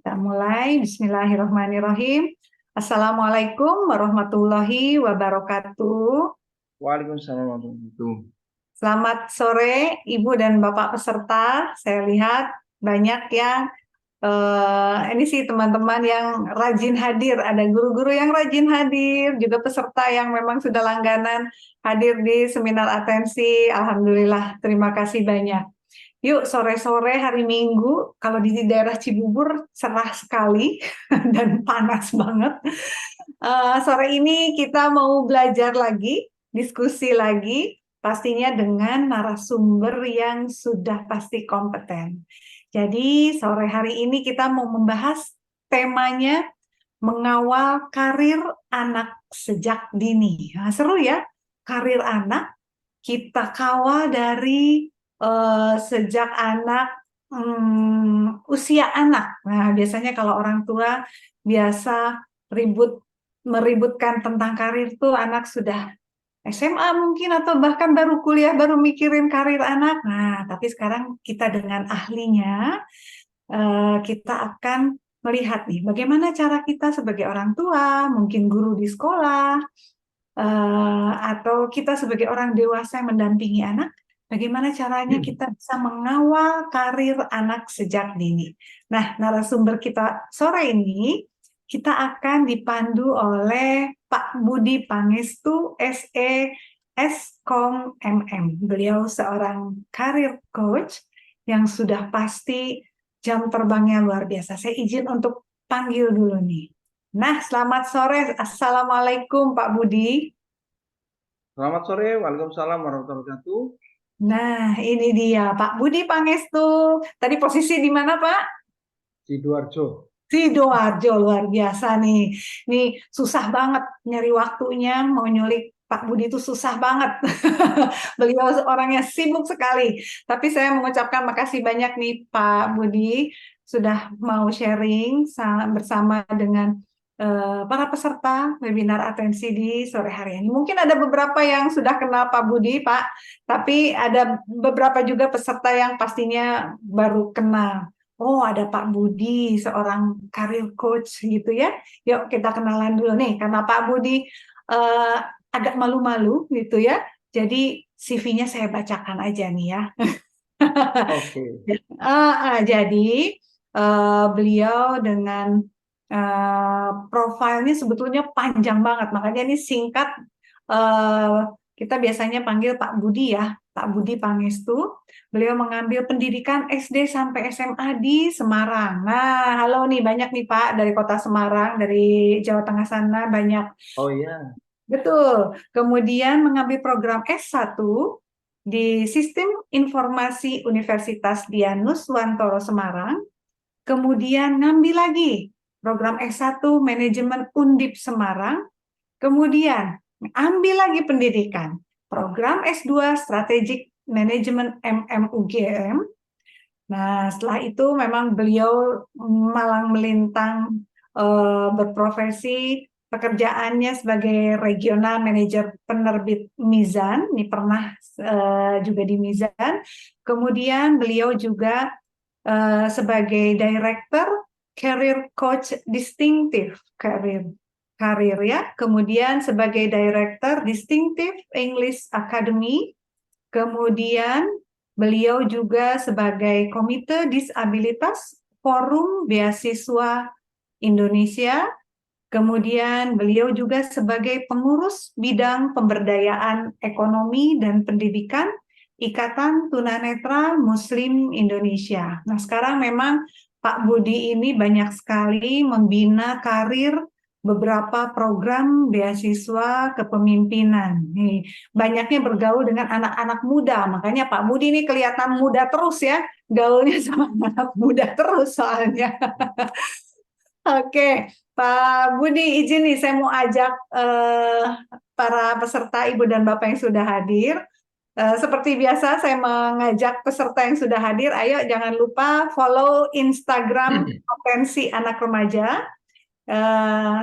Kita mulai. Bismillahirrahmanirrahim. Assalamualaikum warahmatullahi wabarakatuh. Waalaikumsalam warahmatullahi wabarakatuh. Selamat sore, Ibu dan Bapak peserta. Saya lihat banyak yang ini sih teman-teman yang rajin hadir. Ada guru-guru yang rajin hadir, juga peserta yang memang sudah langganan hadir di seminar atensi. Alhamdulillah, terima kasih banyak. Yuk, sore-sore hari Minggu, kalau di daerah Cibubur cerah sekali dan panas banget. Sore ini kita mau belajar lagi, diskusi lagi, pastinya dengan narasumber yang sudah pasti kompeten. Jadi, sore hari ini kita mau membahas temanya mengawal karir anak sejak dini. Nah, seru ya, karir anak kita kawal dari sejak anak usia anak. Nah, biasanya kalau orang tua biasa meributkan tentang karir tuh anak sudah SMA mungkin atau bahkan baru kuliah baru mikirin karir anak. Nah, tapi sekarang kita dengan ahlinya kita akan melihat nih bagaimana cara kita sebagai orang tua, mungkin guru di sekolah, atau kita sebagai orang dewasa yang mendampingi anak, bagaimana caranya kita bisa mengawal karir anak sejak dini. Nah, narasumber kita sore ini, kita akan dipandu oleh Pak Budi Pangestu, SE, Skom MM. Beliau seorang karir coach yang sudah pasti jam terbangnya luar biasa. Saya izin untuk panggil dulu nih. Nah, selamat sore. Assalamualaikum Pak Budi. Selamat sore, Waalaikumsalam warahmatullahi wabarakatuh. Nah, ini dia Pak Budi Pangestu. Tadi posisi di mana, Pak? Sidoarjo. Sidoarjo, luar biasa nih. Nih, susah banget nyari waktunya mau nyulik Pak Budi itu susah banget. Beliau orangnya sibuk sekali. Tapi saya mengucapkan makasih banyak nih Pak Budi sudah mau sharing bersama dengan para peserta webinar atensi di sore hari ini. Mungkin ada beberapa yang sudah kenal Pak Budi, Pak, tapi ada beberapa juga peserta yang pastinya baru kenal. Oh, ada Pak Budi, seorang career coach gitu ya. Yuk kita kenalan dulu nih, karena Pak Budi eh, agak malu-malu gitu ya. Jadi CV-nya saya bacakan aja nih ya. Oke. Jadi beliau dengan profilnya sebetulnya panjang banget, makanya ini singkat. eh, kita biasanya panggil Pak Budi ya, Pak Budi Pangestu. Beliau mengambil pendidikan SD sampai SMA di Semarang. Nah, halo nih banyak nih Pak dari kota Semarang, dari Jawa Tengah sana banyak. Oh iya. Betul. Kemudian mengambil program S1 di Sistem Informasi Universitas Dianus Wantoro Semarang. Kemudian ngambil lagi program S1 Manajemen Undip Semarang. Kemudian ambil lagi pendidikan program S2 Strategic Management MMUGM. Nah, setelah itu memang beliau malang melintang berprofesi pekerjaannya sebagai regional manager penerbit Mizan. Ini pernah juga di Mizan. Kemudian beliau juga sebagai director career coach distinctive karir ya. Kemudian sebagai director distinctive English Academy. Kemudian beliau juga sebagai Komite Disabilitas Forum Beasiswa Indonesia. Kemudian beliau juga sebagai pengurus bidang pemberdayaan ekonomi dan pendidikan Ikatan Tunanetra Muslim Indonesia. Nah, sekarang memang Pak Budi ini banyak sekali membina karir beberapa program beasiswa kepemimpinan. Nih, banyaknya bergaul dengan anak-anak muda. Makanya Pak Budi ini kelihatan muda terus ya, gaulnya sama anak muda terus soalnya. Oke, Pak Budi izin nih saya mau ajak para peserta Ibu dan Bapak yang sudah hadir. Seperti biasa saya mengajak peserta yang sudah hadir, ayo jangan lupa follow Instagram Atensi Anak Remaja. Eh,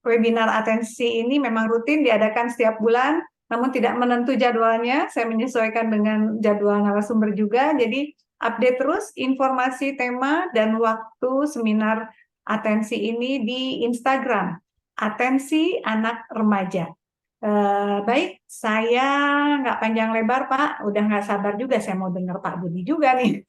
Webinar atensi ini memang rutin diadakan setiap bulan, namun tidak menentu jadwalnya. Saya menyesuaikan dengan jadwal narasumber juga. Jadi update terus informasi tema dan waktu seminar atensi ini di Instagram, Atensi Anak Remaja. Baik, saya nggak panjang lebar, Pak. Udah nggak sabar juga, saya mau dengar Pak Budi juga nih.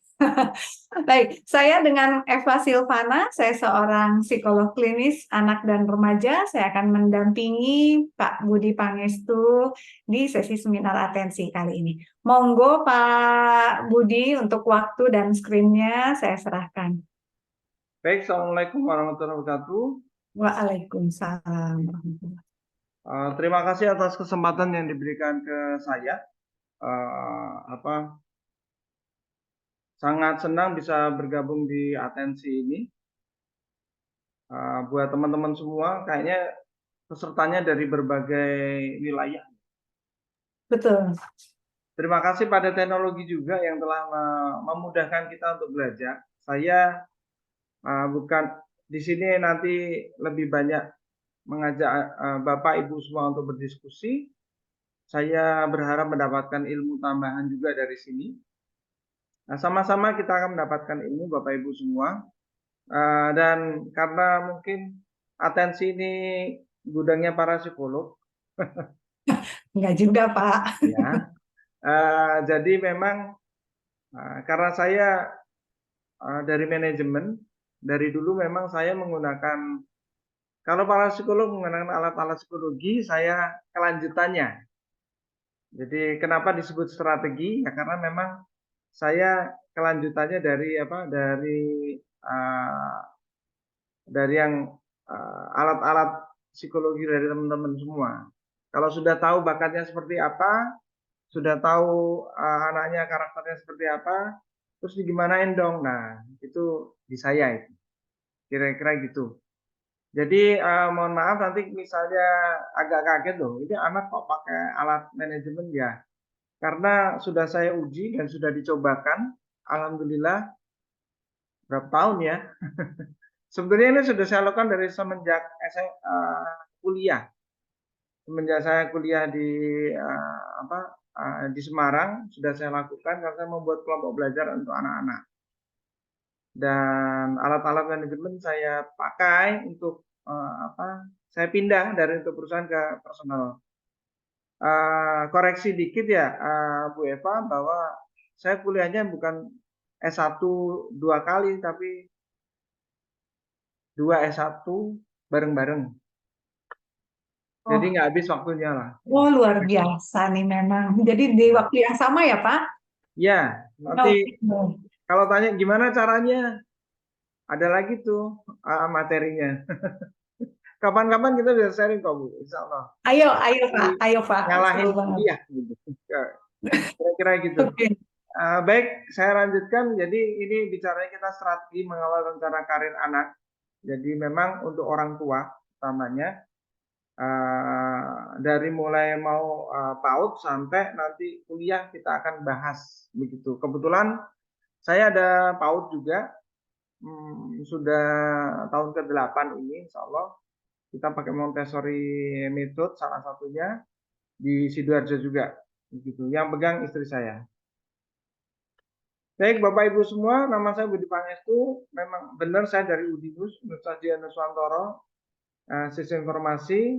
Baik, saya dengan Eva Silvana, saya seorang psikolog klinis anak dan remaja. Saya akan mendampingi Pak Budi Pangestu di sesi seminar atensi kali ini. Monggo Pak Budi untuk waktu dan screen-nya saya serahkan. Baik, Assalamualaikum warahmatullahi wabarakatuh. Waalaikumsalam warahmatullahi. Terima kasih atas kesempatan yang diberikan ke saya. Sangat senang bisa bergabung di atensi ini. Buat teman-teman semua, kayaknya pesertanya dari berbagai wilayah. Betul. Terima kasih pada teknologi juga yang telah memudahkan kita untuk belajar. Saya bukan di sini nanti lebih banyak mengajak Bapak Ibu semua untuk berdiskusi. Saya berharap mendapatkan ilmu tambahan juga dari sini. Nah, sama-sama kita akan mendapatkan ilmu Bapak Ibu semua. Dan karena mungkin atensi ini gudangnya para psikolog, Enggak juga, Pak. ya. Jadi memang karena saya dari manajemen, dari dulu memang saya menggunakan, kalau para psikolog menggunakan alat-alat psikologi, saya kelanjutannya. Jadi kenapa disebut strategi? Ya karena memang saya kelanjutannya dari dari yang alat-alat psikologi dari teman-teman semua. Kalau sudah tahu bakatnya seperti apa, sudah tahu anaknya karakternya seperti apa, terus digimanain dong. Nah, itu di saya itu. Kira-kira gitu. Jadi mohon maaf nanti misalnya agak kaget loh, ini anak kok pakai alat manajemen ya. Karena sudah saya uji dan sudah dicobakan, alhamdulillah berapa tahun ya. Sebenarnya ini sudah saya lakukan dari semenjak kuliah. Semenjak saya kuliah di Semarang sudah saya lakukan karena saya membuat kelompok belajar untuk anak-anak. Dan alat-alat manajemen saya pakai untuk saya pindah dari untuk perusahaan ke personal. Koreksi dikit ya Bu Eva bahwa saya kuliahnya bukan S1 2 kali tapi 2 S1 bareng-bareng. Jadi Oh, nggak habis waktunya lah. luar biasa nih memang. Jadi di waktu yang sama ya, Pak? Ya, nanti Oke. kalau tanya gimana caranya, ada lagi tuh materinya. Kapan-kapan kita bisa sharing kok Bu, insya Allah. Ayo Pak, Jadi, ayo Pak. Seru nyalahin banget. kuliah gitu. Kira-kira gitu. Oke. Baik, saya lanjutkan. Jadi ini bicaranya kita strategi mengawal rencana karir anak. Jadi memang untuk orang tua utamanya dari mulai mau PAUD sampai nanti kuliah kita akan bahas begitu. Kebetulan saya ada PAUD juga, sudah tahun ke-8 ini, insya Allah kita pakai Montessori method salah satunya di Sidoarjo juga, begitu. Yang pegang istri saya. Baik Bapak Ibu semua, nama saya Budi Pangestu. Memang benar saya dari Udinus, Universitas Nuswantoro, Sistem Informasi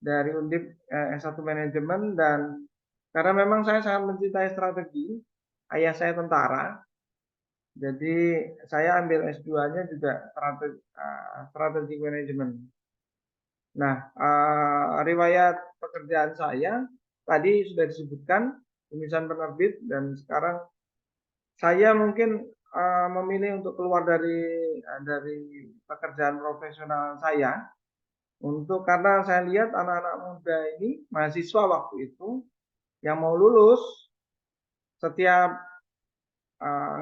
dari Undip S1 Manajemen, dan karena memang saya sangat mencintai strategi, ayah saya tentara, jadi saya ambil S2-nya juga strategi manajemen. Nah, riwayat pekerjaan saya tadi sudah disebutkan, tulisan penerbit, dan sekarang saya mungkin memilih untuk keluar dari pekerjaan profesional saya karena saya lihat anak-anak muda ini mahasiswa waktu itu yang mau lulus setiap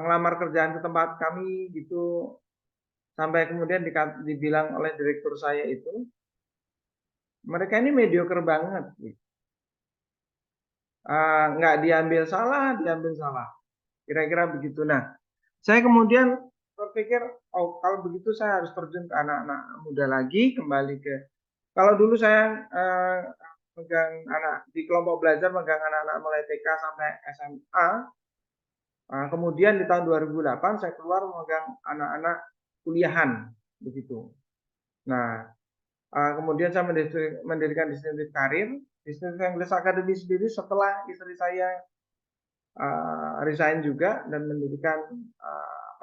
ngelamar kerjaan ke tempat kami gitu sampai kemudian dibilang oleh direktur saya itu mereka ini mediocre banget gitu. Nggak diambil salah kira-kira begitu. Nah, saya kemudian berpikir, oh kalau begitu saya harus terjun ke anak-anak muda lagi, kembali ke, kalau dulu saya megang anak di kelompok belajar, megang anak-anak mulai TK sampai SMA, Kemudian di tahun 2008 saya keluar memegang anak-anak kuliahan, begitu. Nah, kemudian saya mendirikan Distinctive Karir, Distinctive English Academy sendiri setelah istri saya resign juga dan mendirikan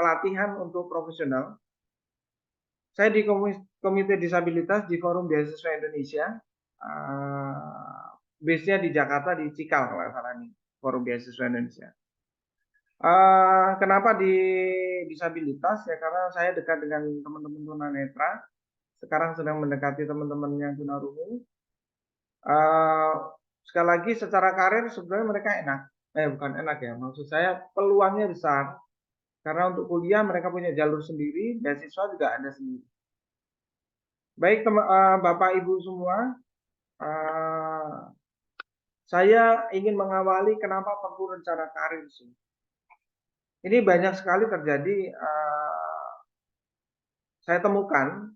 pelatihan untuk profesional. Saya di Komite Disabilitas di Forum Beasiswa Indonesia, base-nya di Jakarta di Cikal kalau nggak salah nih, Forum Beasiswa Indonesia. Kenapa di disabilitas? Ya karena saya dekat dengan teman-teman tunanetra. Sekarang sedang mendekati teman-teman yang tunarungu. Sekali lagi secara karir sebenarnya mereka enak. Bukan enak ya, maksud saya peluangnya besar. Karena untuk kuliah mereka punya jalur sendiri, beasiswa juga ada sendiri. Baik Bapak Ibu semua, saya ingin mengawali kenapa perlu rencana karir sih. Ini banyak sekali terjadi, saya temukan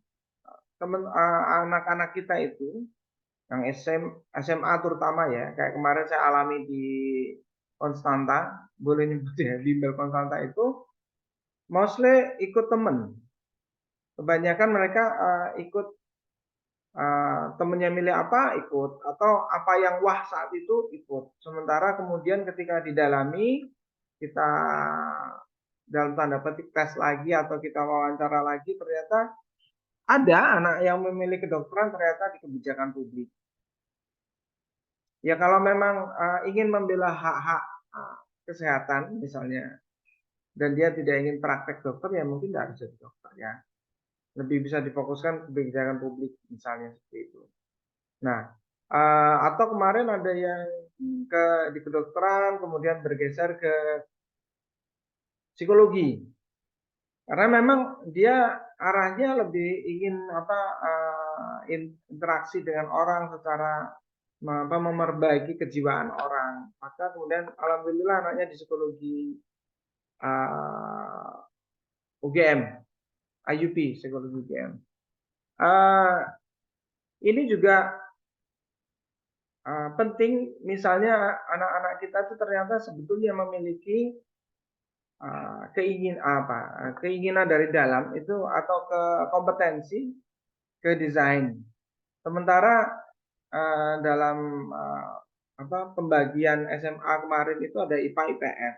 anak-anak kita itu yang SMA terutama ya, kayak kemarin saya alami di Konstanta, boleh nyebut ya, bimbel Konstanta itu mostly ikut temen. Kebanyakan mereka ikut temennya milih apa ikut, atau apa yang wah saat itu ikut. Sementara kemudian ketika didalami, kita dalam tanda petik tes lagi atau kita wawancara lagi, ternyata ada anak yang memilih kedokteran ternyata di kebijakan publik. Ya kalau memang ingin membela hak-hak kesehatan misalnya, dan dia tidak ingin praktek dokter, ya mungkin tidak harus jadi dokter ya. Lebih bisa difokuskan kebijakan publik misalnya seperti itu. Nah, atau kemarin ada yang di kedokteran kemudian bergeser ke psikologi. Karena memang dia arahnya lebih ingin interaksi dengan orang secara memperbaiki kejiwaan orang. Maka kemudian alhamdulillah anaknya di psikologi UGM, IUP, psikologi UGM. Ini juga penting, misalnya anak-anak kita itu ternyata sebetulnya memiliki keinginan dari dalam itu atau ke kompetensi ke desain. Sementara dalam pembagian SMA kemarin itu ada IPA IPS.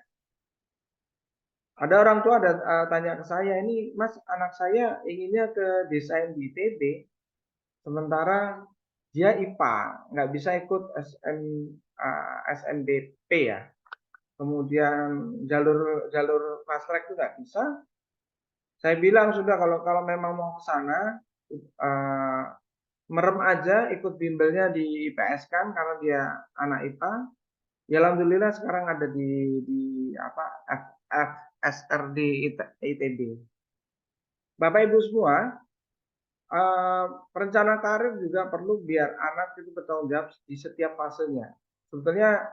Ada orang tua tanya ke saya, ini Mas, anak saya inginnya ke desain di ITB, sementara dia IPA, nggak bisa ikut SNBP ya. Kemudian jalur fast track itu nggak bisa. Saya bilang sudah kalau memang mau ke sana, merem aja ikut bimbelnya di IPS kan karena dia anak IPA. Ya alhamdulillah sekarang ada di FSRD ITB. Bapak Ibu semua, perencana karir juga perlu biar anak itu bertanggung jawab di setiap fasenya. Sebetulnya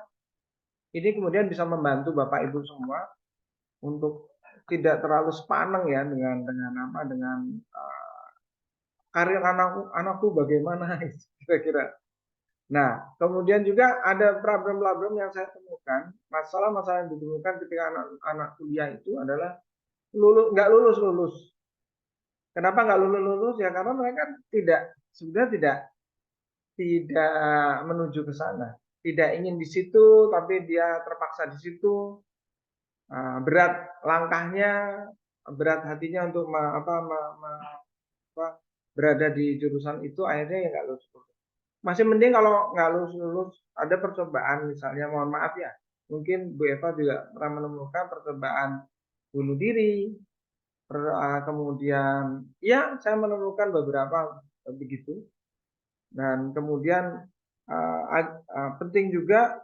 ini kemudian bisa membantu Bapak Ibu semua untuk tidak terlalu sepaneng ya dengan karir anakku bagaimana kira-kira. Nah, kemudian juga ada problem-problem yang saya temukan, masalah-masalah yang ditemukan ketika anak-anak kuliah itu adalah nggak lulus. Kenapa nggak lulus? Ya karena mereka sebenarnya tidak menuju ke sana, tidak ingin di situ, tapi dia terpaksa di situ. Berat langkahnya, berat hatinya untuk berada di jurusan itu, akhirnya ya nggak lulus. Masih mending kalau nggak lulus ada percobaan, misalnya mohon maaf ya, mungkin Bu Eva juga pernah menemukan percobaan bunuh diri, kemudian ya saya menemukan beberapa begitu. Dan kemudian penting juga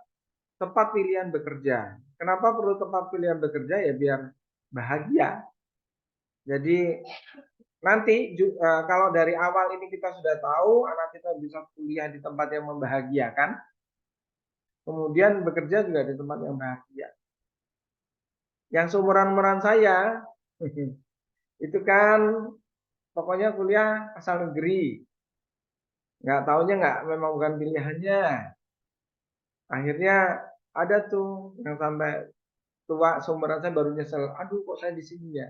tepat pilihan bekerja. Kenapa perlu tepat pilihan bekerja? Ya biar bahagia. Jadi nanti kalau dari awal ini kita sudah tahu anak kita bisa kuliah di tempat yang membahagiakan, kemudian bekerja juga di tempat yang bahagia. Yang seumuran-umuran saya itu kan pokoknya kuliah asal negeri, nggak taunya memang bukan pilihannya. Akhirnya ada tuh yang sampai tua seumuran saya baru nyesel, aduh kok saya di sini ya.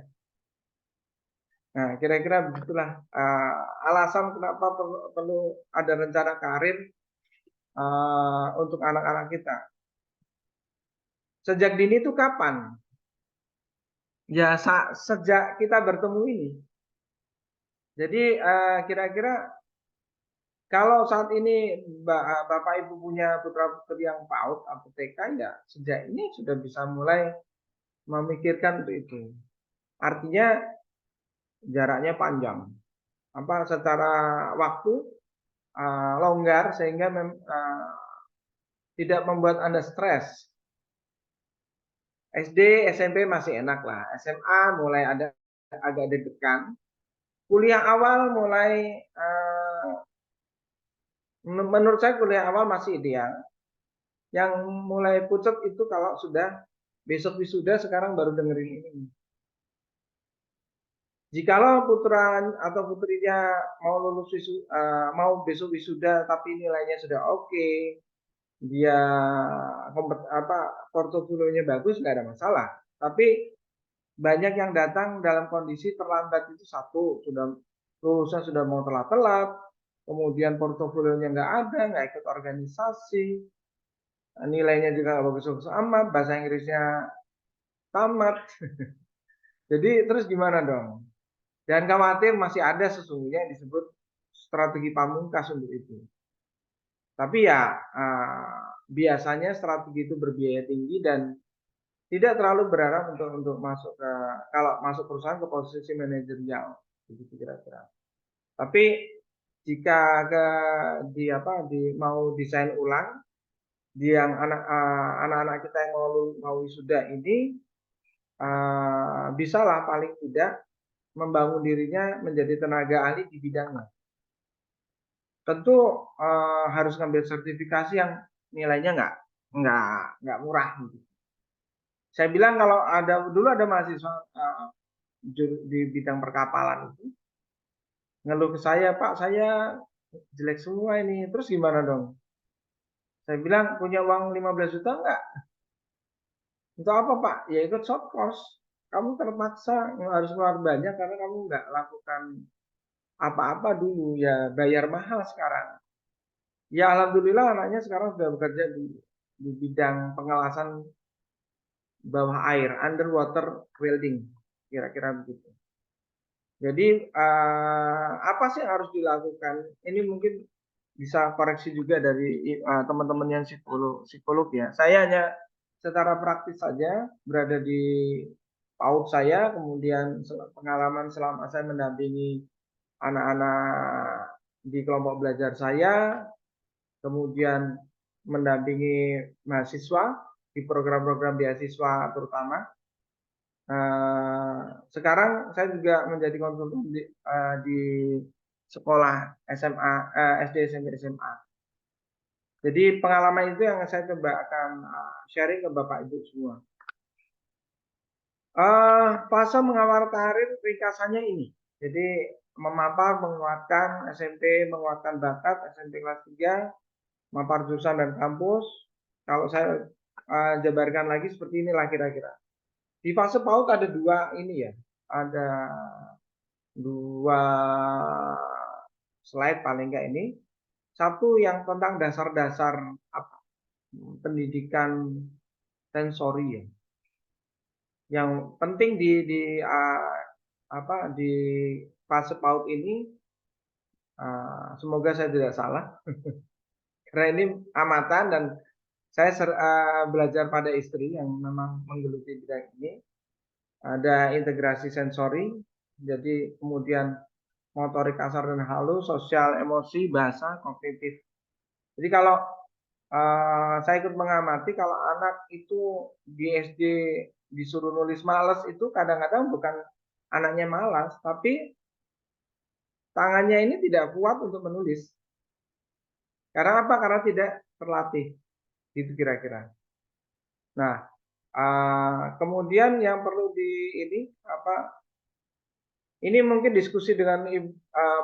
Nah, kira-kira begitulah alasan kenapa perlu ada rencana karir untuk anak-anak kita. Sejak dini itu kapan? Ya sejak kita bertemu ini. Jadi kira-kira kalau saat ini Bapak Ibu punya putra-putri yang PAUD atau TK, ya sejak ini sudah bisa mulai memikirkan untuk itu. Artinya jaraknya panjang. Secara waktu longgar sehingga tidak membuat Anda stres. SD, SMP masih enak lah. SMA mulai ada agak deg-degan. Kuliah awal mulai menurut saya kuliah awal masih ideal. Yang mulai pucat itu kalau sudah besok wisuda, sekarang baru dengerin ini. Jikalau putra atau putrinya mau mau besok wisuda tapi nilainya sudah oke, dia portofolionya bagus, nggak ada masalah. Tapi banyak yang datang dalam kondisi terlambat, itu satu, lulusnya sudah mau telat-telat, kemudian portofolionya nggak ada, nggak ikut organisasi, nilainya juga nggak bagus-bagus amat, bahasa Inggrisnya tamat. Jadi terus gimana dong? Dan khawatir masih ada sesungguhnya yang disebut strategi pamungkas untuk itu. Tapi ya biasanya strategi itu berbiaya tinggi dan tidak terlalu berharap untuk masuk kalau masuk perusahaan ke posisi manajerial, begitu kira-kira. Tapi jika mau desain ulang, yang anak-anak kita yang mau wisuda ini bisalah paling tidak membangun dirinya menjadi tenaga ahli di bidangnya. Tentu harus ngambil sertifikasi yang nilainya nggak murah gitu. Saya bilang kalau dulu ada mahasiswa di bidang perkapalan itu ngeluh ke saya, Pak, saya jelek semua ini, terus gimana dong? Saya bilang, punya uang 15 juta enggak? Untuk apa, Pak? Ya ikut short course. Kamu terpaksa harus keluar banyak karena kamu nggak lakukan apa-apa dulu, ya bayar mahal sekarang. Ya alhamdulillah anaknya sekarang sudah bekerja di bidang pengelasan bawah air, underwater welding, kira-kira begitu. Jadi apa sih yang harus dilakukan? Ini mungkin bisa koreksi juga dari teman-teman yang psikolog ya. Saya hanya secara praktis saja berada di PAUD saya, kemudian pengalaman selama saya mendampingi anak-anak di kelompok belajar saya, kemudian mendampingi mahasiswa di program-program beasiswa terutama. Sekarang saya juga menjadi konsultan di sekolah SMA, SD, SMP, SMA. Jadi pengalaman itu yang saya coba akan sharing ke Bapak Ibu semua. Fase mengawal karir ringkasannya ini. Jadi memapar, menguatkan SMP, menguatkan bakat, SMP kelas 3, mapar jurusan dan kampus. Kalau saya jabarkan lagi seperti inilah kira-kira. Di fase PAUD ada dua ini ya, ada dua slide paling nggak ini. Satu yang tentang dasar-dasar pendidikan sensori ya. Yang penting di fase PAUD ini, semoga saya tidak salah, karena ini amatan dan saya belajar pada istri yang memang menggeluti bidang ini. Ada integrasi sensori, jadi kemudian motorik kasar dan halus, sosial, emosi, bahasa, kognitif. Jadi kalau saya ikut mengamati, kalau anak itu di SD disuruh nulis malas, itu kadang-kadang bukan anaknya malas, tapi tangannya ini tidak kuat untuk menulis. Karena apa? Karena tidak terlatih. Gitu kira-kira. Nah, kemudian yang perlu ini mungkin diskusi dengan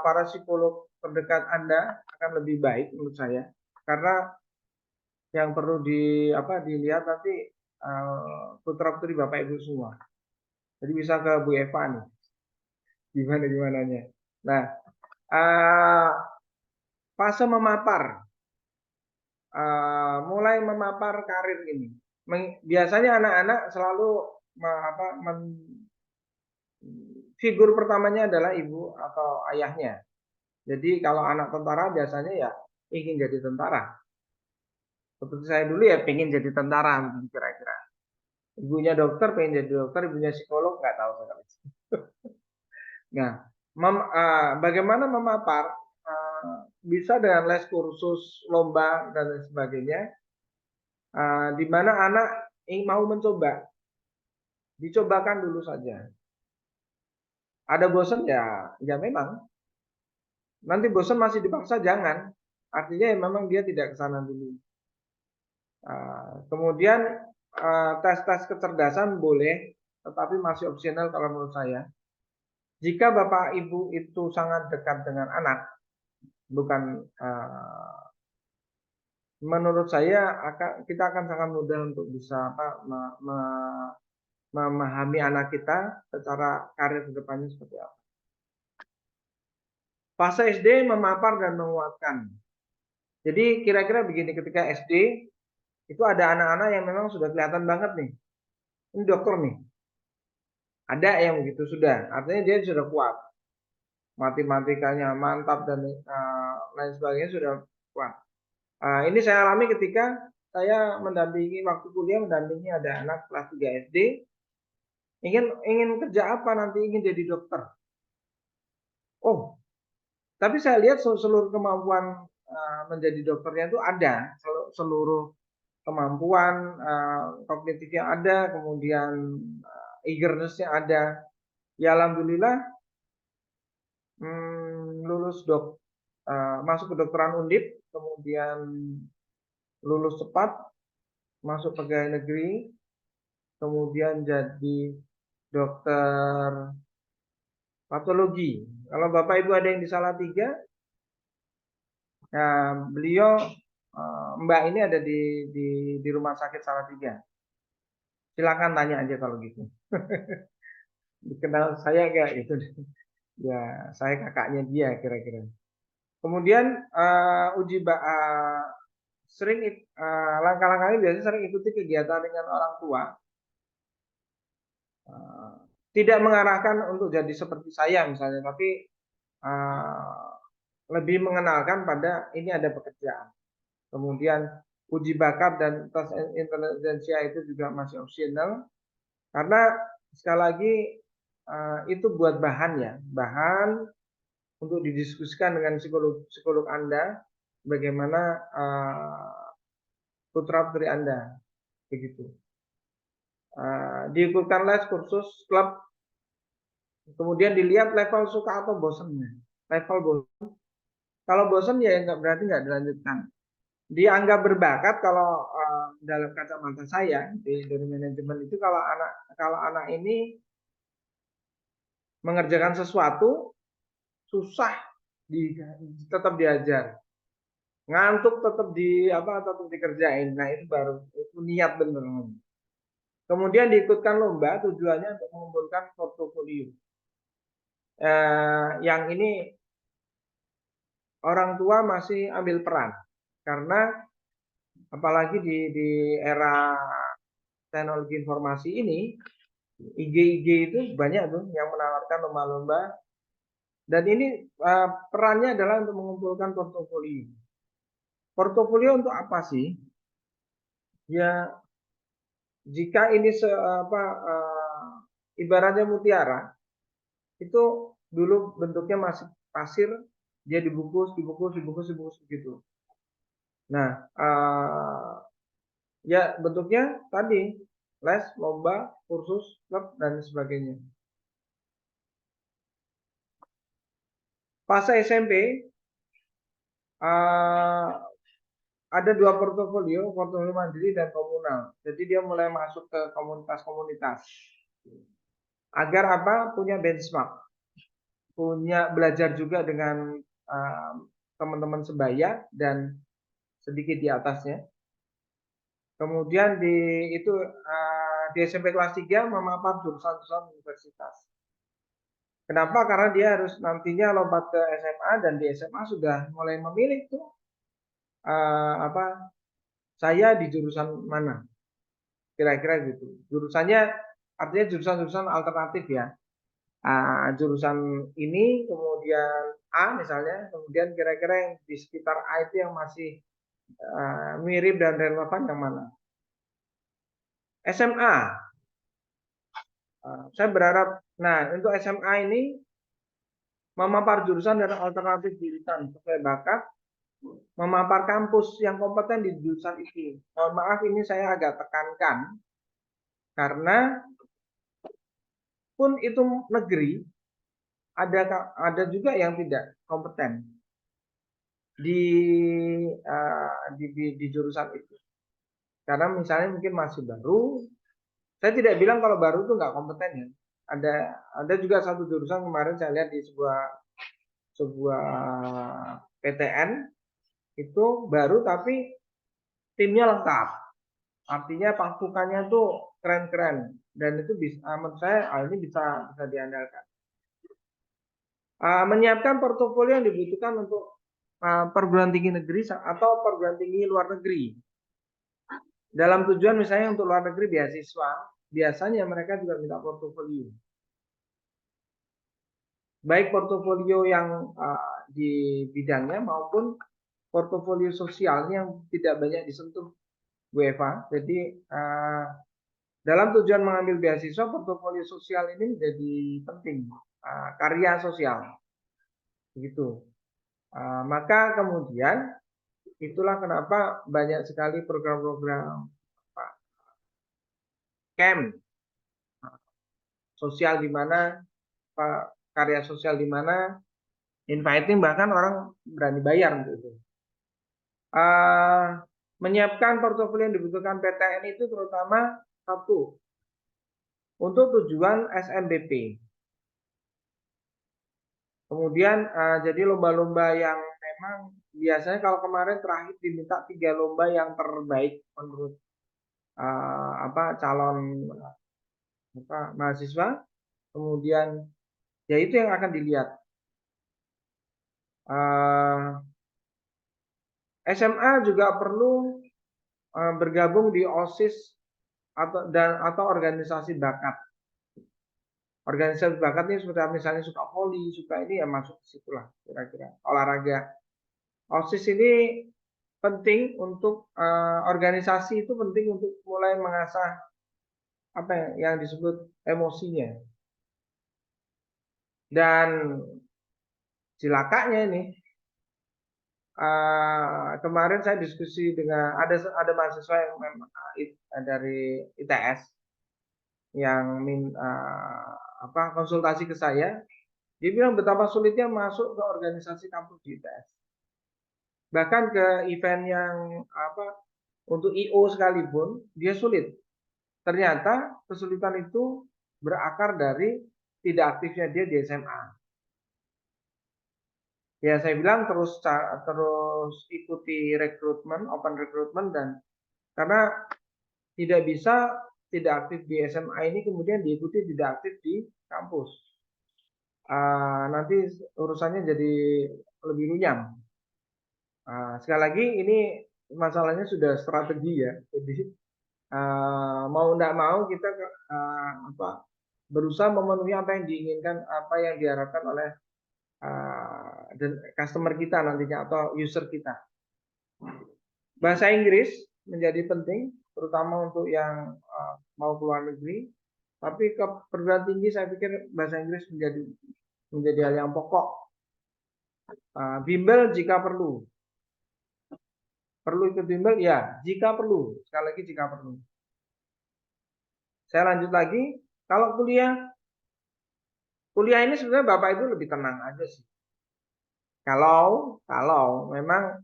para psikolog terdekat Anda akan lebih baik menurut saya, karena yang perlu dilihat nanti putra putri Bapak Ibu semua. Jadi bisa ke Bu Eva nih, gimana. Nah, fase memapar, mulai memapar karir ini. Biasanya anak-anak selalu figur pertamanya adalah ibu atau ayahnya. Jadi kalau anak tentara biasanya ya ingin jadi tentara. Seperti saya dulu ya pengen jadi tentara kira-kira. Ibunya dokter pengen jadi dokter, ibunya psikolog nggak tahu sekali. Nah, bagaimana memapar bisa dengan les kursus, lomba dan lain sebagainya, di mana anak mau mencoba, dicobakan dulu saja. Ada bosan ya memang. Nanti bosan masih dipaksa jangan. Artinya ya memang dia tidak ke sana dulu. Kemudian tes-tes kecerdasan boleh, tetapi masih opsional kalau menurut saya. Jika Bapak Ibu itu sangat dekat dengan anak, bukan menurut saya kita akan sangat mudah untuk bisa memahami anak kita secara karir kedepannya seperti apa. Fase SD memapar dan menguatkan. Jadi kira-kira begini, ketika SD itu ada anak-anak yang memang sudah kelihatan banget nih, ini dokter nih. Ada yang begitu sudah, artinya dia sudah kuat. Matematikanya mantap dan lain sebagainya sudah kuat. Ini saya alami ketika saya mendampingi waktu kuliah, mendampingi ada anak kelas 3 SD ingin kerja apa nanti, ingin jadi dokter. Oh, tapi saya lihat seluruh kemampuan menjadi dokternya itu ada, seluruh kemampuan kognitifnya ada, kemudian eagerness-nya ada. Ya alhamdulillah lulus masuk kedokteran Undip, kemudian lulus cepat, masuk pegawai negeri, kemudian jadi dokter patologi. Kalau Bapak Ibu ada yang di Salatiga, nah, beliau Mbak ini ada di rumah sakit Salatiga. Silakan tanya aja kalau gitu. Dikenal saya enggak gitu. Ya, saya kakaknya dia kira-kira. Kemudian sering langkah-langkah ini biasanya sering ikuti kegiatan dengan orang tua. Tidak mengarahkan untuk jadi seperti saya misalnya, tapi lebih mengenalkan pada ini ada pekerjaan. Kemudian uji bakat dan tes intelijensia itu juga masih opsional, karena sekali lagi itu buat bahan ya, bahan untuk didiskusikan dengan psikolog Anda, bagaimana putra putri Anda begitu. Diikutkan les, kursus, klub, kemudian dilihat level suka atau bosannya. Level bosan, kalau bosan ya berarti nggak dilanjutkan. Dianggap berbakat kalau dalam kacamata saya dari manajemen itu, kalau anak ini mengerjakan sesuatu susah tetap diajar, ngantuk tetap dikerjain. Nah itu baru itu niat bener. Kemudian diikutkan lomba, tujuannya untuk mengumpulkan portofolio. Yang ini orang tua masih ambil peran, karena apalagi di era teknologi informasi ini, IG itu banyak tuh yang menawarkan lomba-lomba, dan ini perannya adalah untuk mengumpulkan portofolio. Portofolio untuk apa sih? Ya, jika ini ibaratnya mutiara, itu dulu bentuknya masih pasir, dia dibungkus begitu. Nah, ya bentuknya tadi les, lomba, kursus, klub dan sebagainya. Fase SMP ada dua portofolio mandiri dan komunal. Jadi dia mulai masuk ke komunitas-komunitas. Agar apa? Punya benchmark, punya belajar juga dengan teman-teman sebaya dan sedikit di atasnya. Kemudian di SMP kelas 3 memapar jurusan-jurusan universitas. Kenapa? Karena dia harus nantinya lompat ke SMA dan di SMA sudah mulai memilih tuh saya di jurusan mana, kira-kira gitu. Jurusannya artinya jurusan-jurusan alternatif ya. Jurusan ini kemudian A misalnya, kemudian kira-kira yang di sekitar A itu yang masih mirip dan relevan yang mana. SMA, saya berharap, nah untuk SMA ini memapar jurusan dan alternatif jurusan sesuai bakat, memapar kampus yang kompeten di jurusan ini. Mohon maaf ini saya agak tekankan karena pun itu negeri ada juga yang tidak kompeten di jurusan itu. Karena misalnya mungkin masih baru, saya tidak bilang kalau baru itu nggak kompeten ya. Ada juga satu jurusan kemarin saya lihat di sebuah PTN itu baru tapi timnya lengkap. Artinya pasukannya tuh keren-keren dan itu bisa menurut saya ini bisa diandalkan. Menyiapkan portofolio yang dibutuhkan untuk perguruan tinggi negeri atau perguruan tinggi luar negeri. Dalam tujuan misalnya untuk luar negeri beasiswa, biasanya mereka juga minta portofolio. Baik portofolio yang di bidangnya maupun portofolio sosial yang tidak banyak disentuh Bu Eva. Jadi dalam tujuan mengambil beasiswa, portofolio sosial ini menjadi penting, karya sosial, begitu. Maka kemudian itulah kenapa banyak sekali program-program camp sosial di mana, karya sosial di mana, inviting bahkan orang berani bayar untuk itu. Menyiapkan portofolio yang dibutuhkan PTN itu terutama satu untuk tujuan SMBP. Kemudian jadi lomba-lomba yang memang biasanya kalau kemarin terakhir diminta 3 lomba yang terbaik menurut calon mahasiswa. Kemudian ya itu yang akan dilihat. SMA juga perlu bergabung di OSIS atau organisasi bakat. Organisasi bakat ini sudah misalnya suka voli, suka ini ya masuk ke situlah kira-kira olahraga. OSIS ini penting untuk organisasi itu penting untuk mulai mengasah apa yang disebut emosinya. Dan cilakanya ini kemarin saya diskusi dengan ada mahasiswa yang memang dari ITS yang konsultasi ke saya, dia bilang betapa sulitnya masuk ke organisasi kampus di ITS. Bahkan ke event yang untuk IO sekalipun dia sulit. Ternyata kesulitan itu berakar dari tidak aktifnya dia di SMA. Ya saya bilang terus ikuti rekrutmen, open rekrutmen dan karena tidak bisa tidak aktif di SMA ini kemudian diikuti tidak aktif di kampus. Nanti urusannya jadi lebih runyam. Sekali lagi ini masalahnya sudah strategi ya. Jadi mau tidak mau kita berusaha memenuhi apa yang diinginkan, apa yang diharapkan oleh customer kita nantinya atau user kita. Bahasa Inggris menjadi penting, terutama untuk yang mau keluar negeri. Tapi ke perguruan tinggi saya pikir bahasa Inggris menjadi hal yang pokok. Bimbel jika perlu. Perlu ikut bimbel? Ya, jika perlu. Sekali lagi jika perlu. Saya lanjut lagi. Kalau kuliah ini sebenarnya Bapak Ibu lebih tenang aja sih. Kalau memang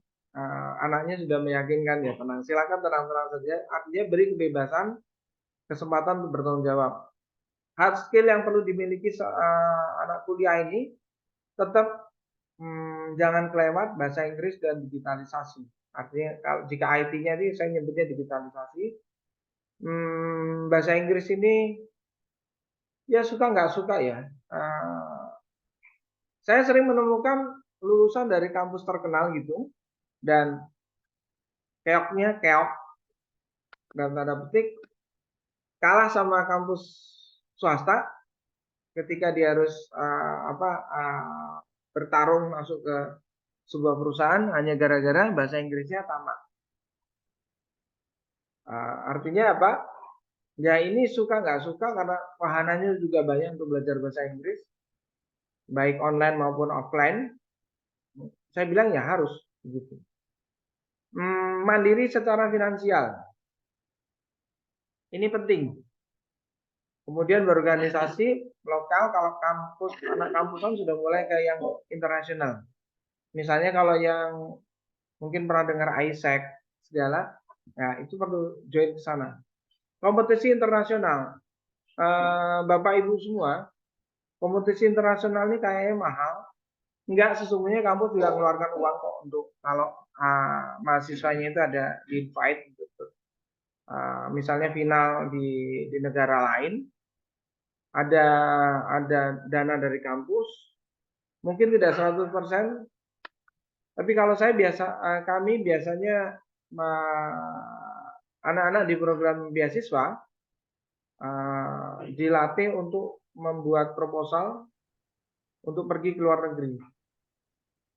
anaknya sudah meyakinkan ya tenang, silakan tenang-tenang saja. Artinya beri kebebasan, kesempatan untuk bertanggung jawab. Hard skill yang perlu dimiliki anak kuliah ini tetap jangan kelewat bahasa Inggris dan digitalisasi. Artinya kalau jika IT-nya itu saya nyebutnya digitalisasi. Bahasa Inggris ini ya suka nggak suka ya. Saya sering menemukan lulusan dari kampus terkenal gitu dan keoknya keok dalam tanda petik kalah sama kampus swasta ketika dia harus bertarung masuk ke sebuah perusahaan hanya gara-gara bahasa Inggrisnya tamat. Artinya apa? Ya ini suka nggak suka karena wahananya juga banyak untuk belajar bahasa Inggris, baik online maupun offline. Saya bilang ya harus begitu. Mandiri secara finansial, ini penting. Kemudian berorganisasi lokal kalau kampus anak kampusan sudah mulai ke yang internasional. Misalnya kalau yang mungkin pernah dengar ISEC segala, ya itu perlu join ke sana. Kompetisi internasional, Bapak Ibu semua, kompetisi internasional ini kayaknya mahal. Enggak, sesungguhnya kampus juga mengeluarkan uang kok untuk kalau mahasiswanya itu ada invite gitu. Misalnya final di negara lain, ada dana dari kampus, mungkin tidak 100%, tapi kalau kami biasanya anak-anak di program beasiswa dilatih untuk membuat proposal untuk pergi ke luar negeri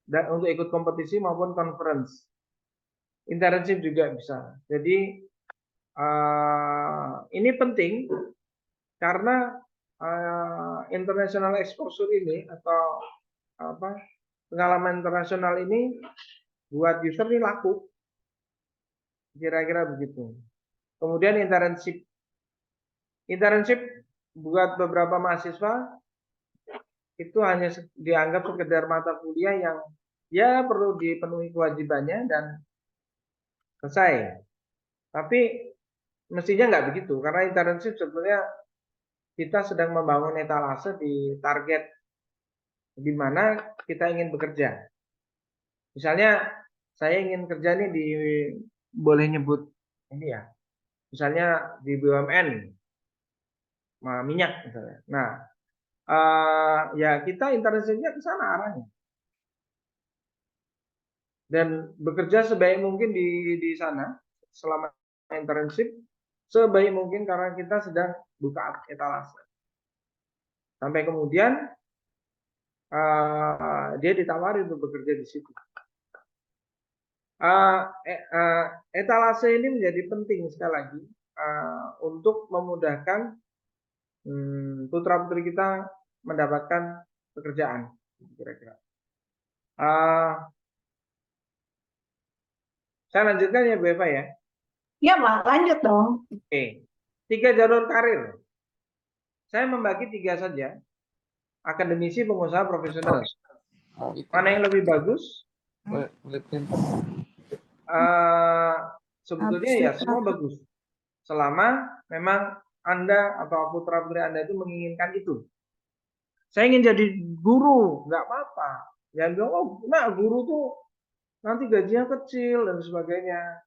dan untuk ikut kompetisi maupun conference. Internship juga bisa. Jadi ini penting karena international exposure ini atau pengalaman internasional ini buat user ini laku, kira-kira begitu. Kemudian internship buat beberapa mahasiswa itu hanya dianggap sekedar mata kuliah yang ya perlu dipenuhi kewajibannya dan selesai. Tapi mestinya nggak begitu karena internship sebenarnya kita sedang membangun etalase di target di mana kita ingin bekerja. Misalnya saya ingin kerja nih boleh nyebut ini ya, misalnya di BUMN minyak misalnya. Nah, ya kita internshipnya ke sana arahnya dan bekerja sebaik mungkin di sana selama internship sebaik mungkin karena kita sedang buka etalase. Sampai kemudian dia ditawari untuk bekerja di situ. Etalase ini menjadi penting sekali lagi untuk memudahkan putra putri kita mendapatkan pekerjaan, kira-kira. Saya lanjutkan ya Bu Eva ya. Ya Pak, lanjut dong. Oke, 3 jalur karir. Saya membagi 3 saja. Akademisi, pengusaha, profesional. Mana yang lebih bagus? Sebetulnya ya semua bagus. Selama memang Anda atau putra putri Anda itu menginginkan itu. Saya ingin jadi guru, nggak apa-apa. Yang bilang, oh, nah guru tuh nanti gajinya kecil dan sebagainya.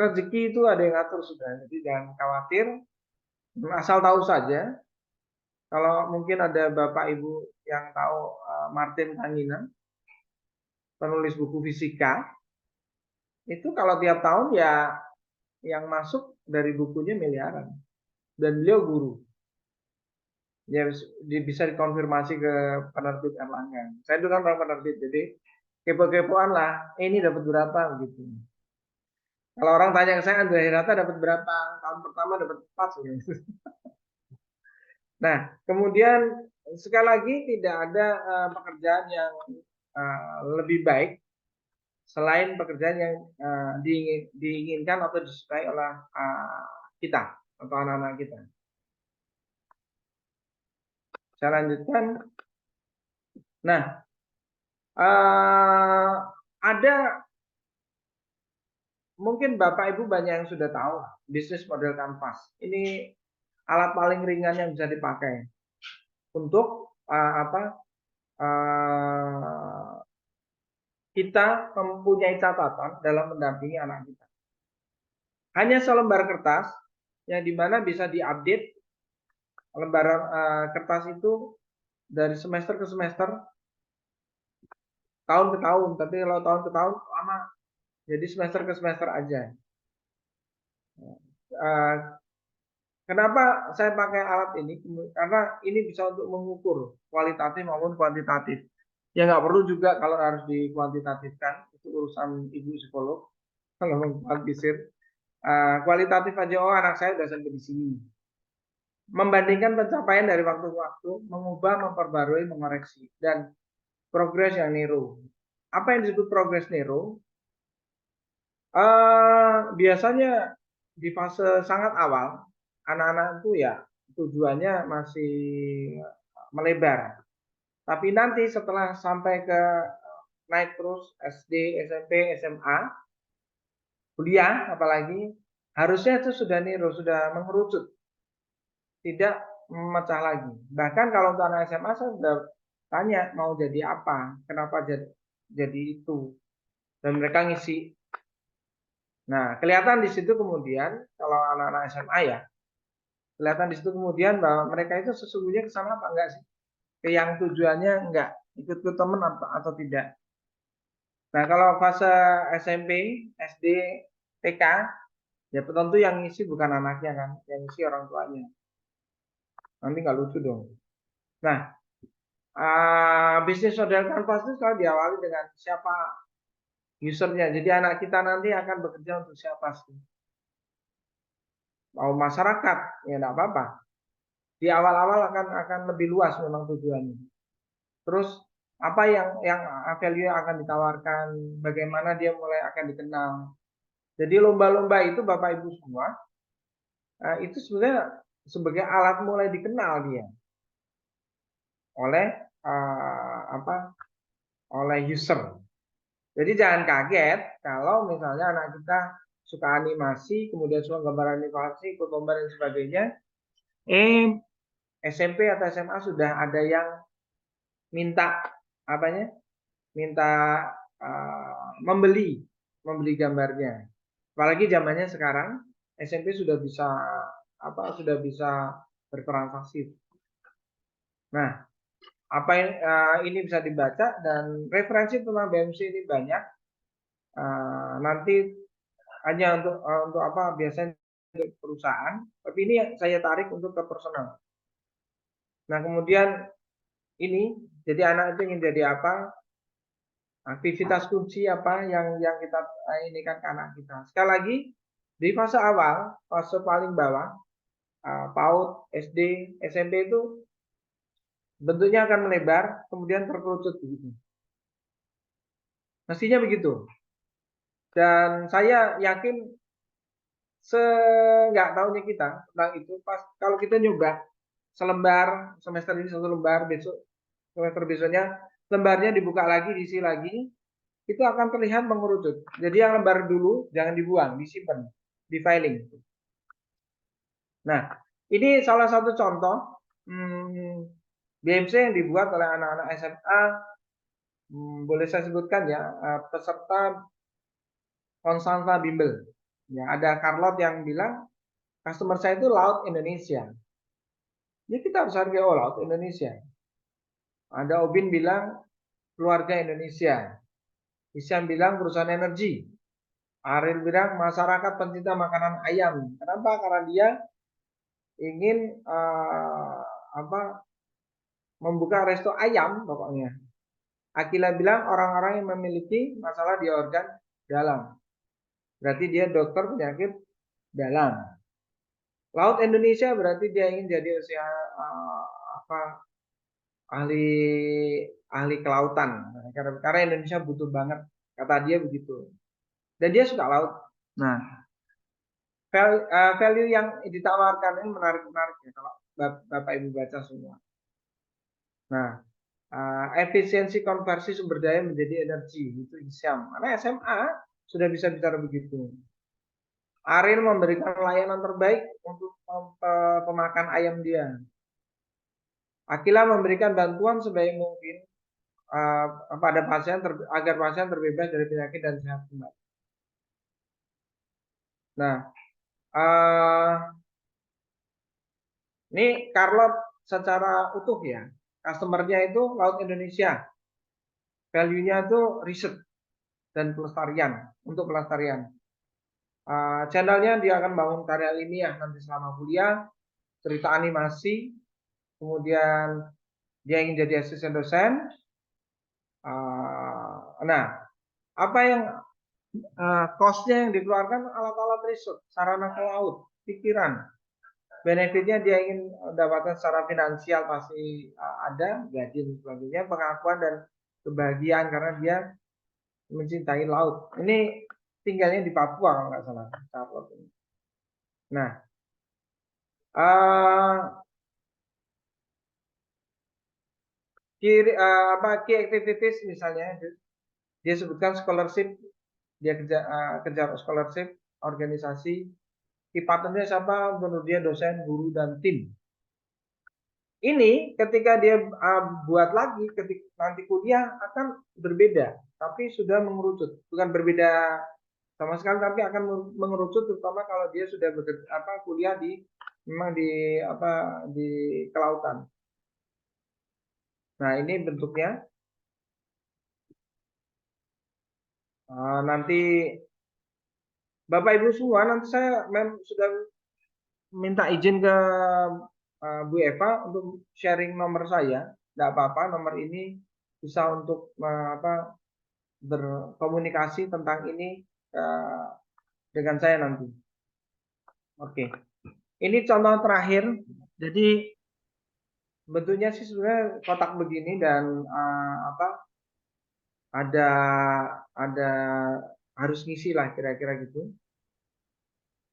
Rezeki itu ada yang atur sudah, jadi jangan khawatir. Asal tahu saja. Kalau mungkin ada Bapak Ibu yang tahu Martin Kanginan, penulis buku fisika, itu kalau tiap tahun ya yang masuk dari bukunya miliaran. Dan beliau guru. Ya bisa dikonfirmasi ke penerbit Erlangga. Saya itu kan orang penerbit, jadi kepo-kepoan lah. Ini dapat berapa gitu. Kalau orang tanya ke saya, Andrea Hirata dapat berapa? Tahun pertama dapat 4. Gitu. Nah, kemudian sekali lagi tidak ada pekerjaan yang lebih baik selain pekerjaan yang diinginkan atau disukai oleh kita atau anak-anak kita. Saya lanjutkan. Nah, ada mungkin Bapak Ibu banyak yang sudah tahu bisnis model kanvas. Ini alat paling ringan yang bisa dipakai untuk kita mempunyai catatan dalam mendampingi anak kita. Hanya selembar kertas yang dimana bisa diupdate lembaran kertas itu dari semester ke semester, tahun ke tahun. Tapi kalau tahun ke tahun lama, jadi semester ke semester aja. Kenapa saya pakai alat ini? Karena ini bisa untuk mengukur kualitatif maupun kuantitatif. Ya nggak perlu juga kalau harus dikuantitatifkan, itu urusan ibu psikolog. Kalau mengkuantisir, kualitatif aja, oh anak saya udah sampai di sini. Membandingkan pencapaian dari waktu ke waktu, mengubah, memperbarui, mengoreksi, dan progres yang niru. Apa yang disebut progres niru? Biasanya di fase sangat awal, anak-anak itu ya tujuannya masih melebar. Tapi nanti setelah sampai ke naik terus SD, SMP, SMA, kuliah apalagi, harusnya itu sudah niru, sudah mengerucut, tidak memecah lagi. Bahkan kalau untuk anak SMA saya sudah tanya mau jadi apa, kenapa jadi itu, dan mereka ngisi. Nah, kelihatan di situ kemudian kalau anak-anak SMA ya, kelihatan di situ kemudian bahwa mereka itu sesungguhnya ke sana apa enggak sih? Ke yang tujuannya enggak, ikut ke teman atau tidak. Nah, kalau fase SMP, SD, TK, ya tentu yang ngisi bukan anaknya kan, yang ngisi orang tuanya. Nanti nggak lucu dong. Nah, bisnis model canvas itu selalu diawali dengan siapa usernya. Jadi anak kita nanti akan bekerja untuk siapa sih? Mau masyarakat, ya enggak apa-apa. Di awal-awal akan lebih luas memang tujuannya. Terus apa yang value yang akan ditawarkan, bagaimana dia mulai akan dikenal. Jadi lomba-lomba itu Bapak Ibu semua, itu sebenarnya sebagai alat mulai dikenal dia oleh oleh user. Jadi jangan kaget kalau misalnya anak kita suka animasi, kemudian suka gambar animasi, ikut lomba dan sebagainya. SMP atau SMA sudah ada yang minta apanya? Minta membeli gambarnya. Apalagi zamannya sekarang SMP sudah bisa bertransaksi. Nah, apa yang ini bisa dibaca dan referensi tentang BMC ini banyak. Nanti hanya untuk apa biasanya untuk perusahaan, tapi ini yang saya tarik untuk ke personal. Nah, kemudian ini jadi anak itu ingin jadi apa? Aktivitas kunci apa yang kita ini kan ke anak kita. Sekali lagi di fase awal, fase paling bawah, PAUD, SD, SMP itu bentuknya akan melebar, kemudian terkerucut begitu. Mestinya begitu. Dan saya yakin nggak tahunya kita tentang itu pas kalau kita nyoba selembar semester ini satu lembar, besok semester besoknya lembarnya dibuka lagi, diisi lagi, itu akan terlihat mengerucut. Jadi yang lembar dulu jangan dibuang, disimpan, di filing. Nah, ini salah satu contoh BMC yang dibuat oleh anak-anak SMA. Boleh saya sebutkan ya, peserta Konstanta Bimbel. Ya, ada Carlot yang bilang customer saya itu Laut Indonesia. Ya kita harus hargai Laut Indonesia. Ada Obin bilang keluarga Indonesia. Isyam bilang perusahaan energi. Ariel bilang masyarakat pencinta makanan ayam. Kenapa? Karena dia ingin membuka resto ayam pokoknya. Akila bilang orang-orang yang memiliki masalah di organ dalam. Berarti dia dokter penyakit dalam. Laut Indonesia berarti dia ingin jadi ahli kelautan. Karena Indonesia butuh banget, kata dia begitu. Dan dia suka laut. Nah, value yang ditawarkan ini menarik ya kalau Bapak Ibu baca semua. Nah, efisiensi konversi sumber daya menjadi energi itu Isyam. Karena SMA sudah bisa bicara begitu. Arin memberikan layanan terbaik untuk pemakan ayam dia. Akila memberikan bantuan sebaik mungkin pada pasien agar pasien terbebas dari penyakit dan sehat kembali. Nah, ini Carlot secara utuh ya, customer-nya itu Laut Indonesia, value-nya itu riset dan pelestarian, untuk pelestarian. Channelnya dia akan bangun karya ilmiah nanti selama kuliah, cerita animasi, kemudian dia ingin jadi asisten dosen. Nah, apa yang cost-nya yang dikeluarkan alat-alat riset, sarana ke laut, pikiran. Benefitnya dia ingin dapatkan secara finansial pasti ada, gaji dan sebagainya, pengakuan dan kebahagiaan karena dia mencintai laut. Ini tinggalnya di Papua kalau nggak salah, Charlotte ini. Nah, key activities misalnya dia sebutkan scholarship, dia kerja scholarship, organisasi, key partnernya siapa, menurut dia dosen, guru dan tim. Ini ketika dia buat lagi ketika nanti kuliah akan berbeda, tapi sudah mengerucut, bukan berbeda sama sekali, tapi akan mengerucut terutama kalau dia sudah kuliah di memang di kelautan. Nah, ini bentuknya. Nanti Bapak Ibu semua, nanti saya sudah minta izin ke Bu Eva untuk sharing nomor saya. Tidak apa-apa, nomor ini bisa untuk berkomunikasi tentang ini dengan saya nanti. Oke. Ini contoh terakhir. Jadi bentuknya sih sebenarnya kotak begini dan ada harus ngisi lah kira-kira gitu.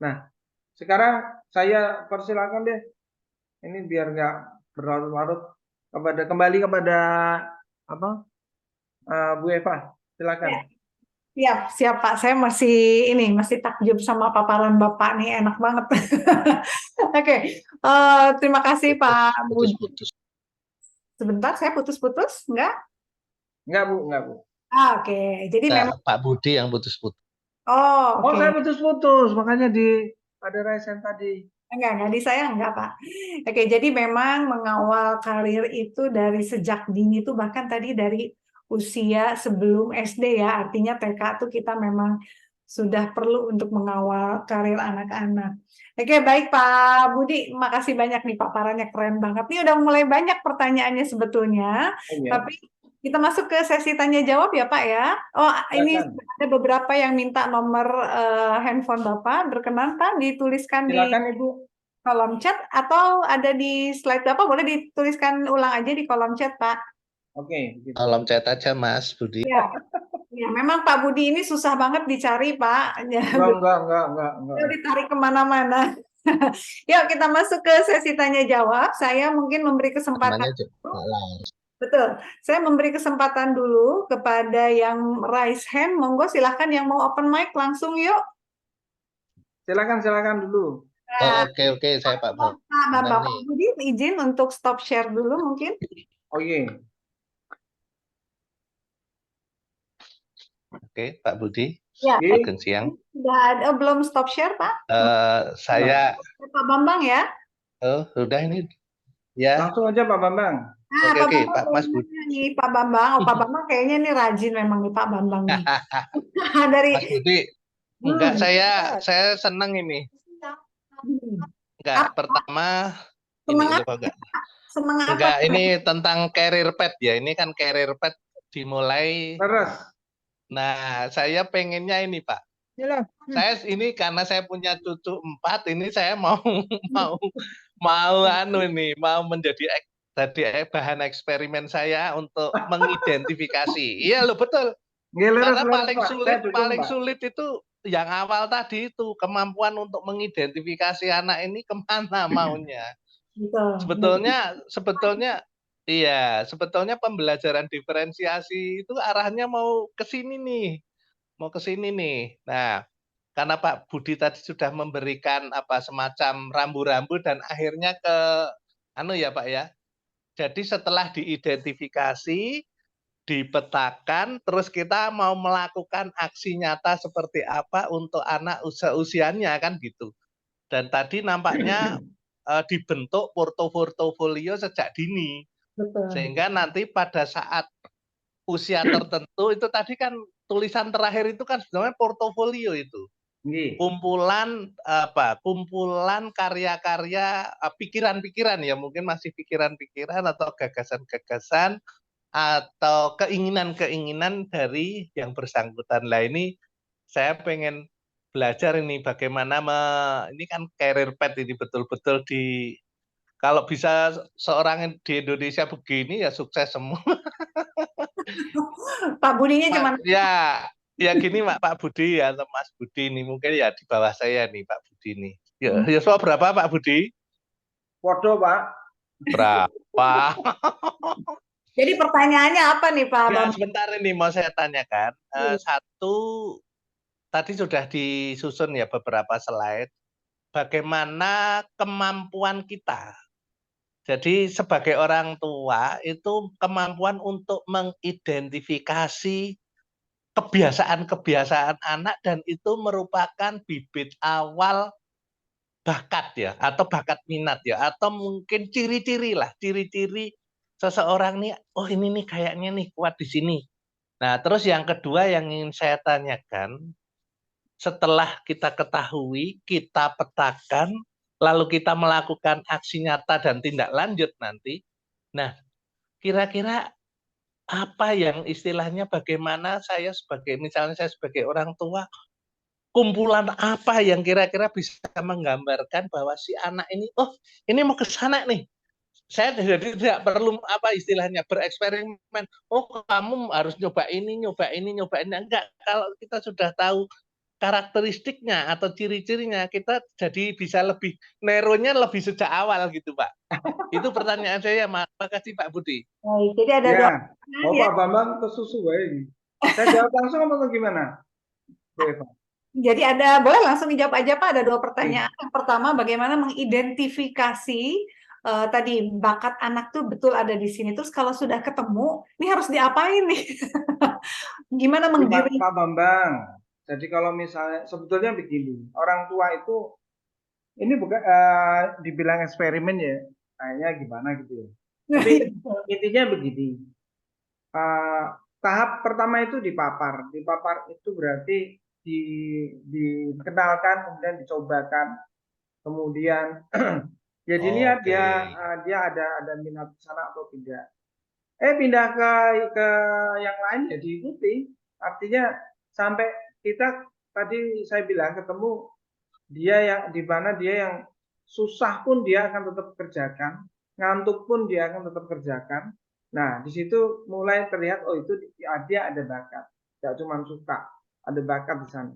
Nah, sekarang saya persilakan deh. Ini biar nggak berlarut-larut kembali kepada Bu Eva. Silakan. Siap Pak. Saya masih takjub sama paparan Bapak nih, enak banget. Oke, terima kasih Pak Budi. Putus-putus. Sebentar, saya putus-putus, enggak? Enggak Bu. Oke. Jadi memang Pak Budi yang putus-putus. oke. Saya putus-putus, makanya ada Raisen tadi. Enggak di saya enggak Pak. Oke, jadi memang mengawal karir itu dari sejak dini itu bahkan tadi dari usia sebelum SD ya, artinya TK tuh kita memang sudah perlu untuk mengawal karir anak-anak. Oke, baik Pak Budi, makasih banyak nih paparannya keren banget. Nih udah mulai banyak pertanyaannya sebetulnya, tapi kita masuk ke sesi tanya jawab ya Pak ya. Oh, ini ada beberapa yang minta nomor handphone Bapak, berkenan Pak dituliskan Silakan di Ibu. kolom chat atau ada di slide Bapak, boleh dituliskan ulang aja di kolom chat Pak. Oke. Gitu. Kolom chat aja Mas Budi. Ya, memang Pak Budi ini susah banget dicari Pak. Enggak. Ditarik kemana-mana. Yuk kita masuk ke sesi tanya jawab. Saya mungkin memberi kesempatan. Betul. Saya memberi kesempatan dulu kepada yang raise hand. Monggo silahkan yang mau open mic langsung yuk. Silakan dulu. Oke, saya Pak Budi izin untuk stop share dulu mungkin. Oke. Oke, Pak Budi. Ya. Selamat siang. Sudah ada belum stop share Pak? Saya Pak Bambang ya. Oh, sudah ini. Ya. Langsung aja Pak Bambang. Oke, Pak Mas Budi. Nih Pak Bambang, Pak Bambang kayaknya nih rajin memang nih Pak Bambang nih. Dari Mas Budi, enggak saya senang ini. Enggak, pertama semangat ini tentang career path ya. Ini kan career path dimulai. Terus. Nah, saya pengennya ini Pak. Saya ini karena saya punya cucu 4, ini saya mau menjadi bahan eksperimen saya untuk mengidentifikasi. Iya loh betul. Karena paling sulit itu yang awal tadi itu kemampuan untuk mengidentifikasi anak ini kemana maunya. Sebetulnya pembelajaran diferensiasi itu arahnya mau ke sini nih. Nah, karena Pak Budi tadi sudah memberikan semacam rambu-rambu dan akhirnya ke ya Pak ya. Jadi setelah diidentifikasi, dipetakan, terus kita mau melakukan aksi nyata seperti apa untuk anak usianya kan gitu. Dan tadi nampaknya dibentuk portofolio sejak dini, Betul. sehingga nanti pada saat usia tertentu itu tadi kan tulisan terakhir itu kan sebenarnya portofolio itu. Kumpulan kumpulan karya-karya pikiran-pikiran ya, mungkin masih pikiran-pikiran atau gagasan-gagasan atau keinginan-keinginan dari yang bersangkutan. Lah ini saya pengen belajar ini bagaimana ini kan career path ini betul-betul kalau bisa seorang di Indonesia begini ya sukses semua. Pak Budinya cuma Ya gini Pak Budi ya, atau Mas Budi ini mungkin ya di bawah saya nih Pak Budi nih. Ya soal berapa Pak Budi? Podo Pak. Berapa? Jadi pertanyaannya apa nih Pak? Ya sebentar ini mau saya tanyakan. Satu, tadi sudah disusun ya beberapa slide. Bagaimana kemampuan kita. Jadi sebagai orang tua itu kemampuan untuk mengidentifikasi kebiasaan-kebiasaan anak dan itu merupakan bibit awal bakat ya atau bakat minat ya atau mungkin ciri-ciri lah, ciri-ciri seseorang nih, oh ini nih kayaknya nih kuat di sini. Nah, terus yang kedua yang ingin saya tanyakan, setelah kita ketahui, kita petakan, lalu kita melakukan aksi nyata dan tindak lanjut nanti. Nah, kira-kira apa yang istilahnya bagaimana saya sebagai orang tua, kumpulan apa yang kira-kira bisa menggambarkan bahwa si anak ini, oh ini mau ke sana nih. Saya jadi tidak perlu apa istilahnya bereksperimen. Oh kamu harus nyoba ini. Enggak. Kalau kita sudah tahu karakteristiknya atau ciri-cirinya, kita jadi bisa lebih neronya lebih sejak awal gitu Pak. Itu pertanyaan saya. Makasih Pak Budi. Jadi ada dua. Pak Bambang kesusu ini. Saya jawab langsung atau gimana? Jadi boleh langsung dijawab aja Pak. Ada dua pertanyaan. Yang pertama, bagaimana mengidentifikasi tadi bakat anak tuh betul ada di sini. Terus kalau sudah ketemu, ini harus diapain nih? Gimana menggiring? Pak Bambang. Jadi kalau misalnya sebetulnya begini, orang tua itu ini bukan dibilang eksperimen ya, kayaknya gimana gitu ya. Tapi intinya begini, tahap pertama itu dipapar itu berarti dikenalkan, kemudian dicobakan, kemudian ya dilihat dia ada minat sana atau tidak. Pindah ke yang lain ya diikuti. Artinya sampai kita tadi saya bilang ketemu dia yang di mana dia yang susah pun dia akan tetap kerjakan, ngantuk pun dia akan tetap kerjakan. Nah, di situ mulai terlihat oh itu dia ada bakat, tidak cuma suka, ada bakat di sana.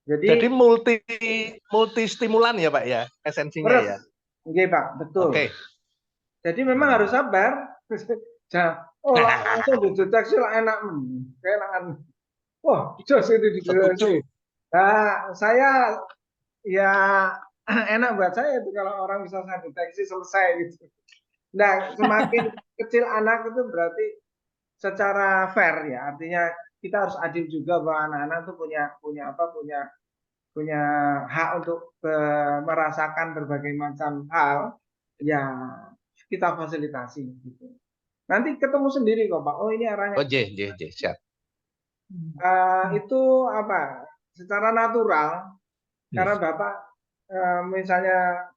Jadi multi stimulan ya Pak ya, esensinya ya. Oke Pak, betul. Oke. Jadi memang harus sabar. Langsung dideteksi lah enak keenakan. Wah, jos itu dideteksi. Nah, saya ya enak buat saya itu kalau orang bisa saya deteksi selesai gitu. Nah, semakin kecil anak itu berarti secara fair ya, artinya kita harus adil juga bahwa anak-anak itu punya hak untuk merasakan berbagai macam hal, ya kita fasilitasi gitu. Nanti ketemu sendiri kok Pak. Oh ini arahnya. Oh siap. Itu apa? Secara natural, karena Bapak misalnya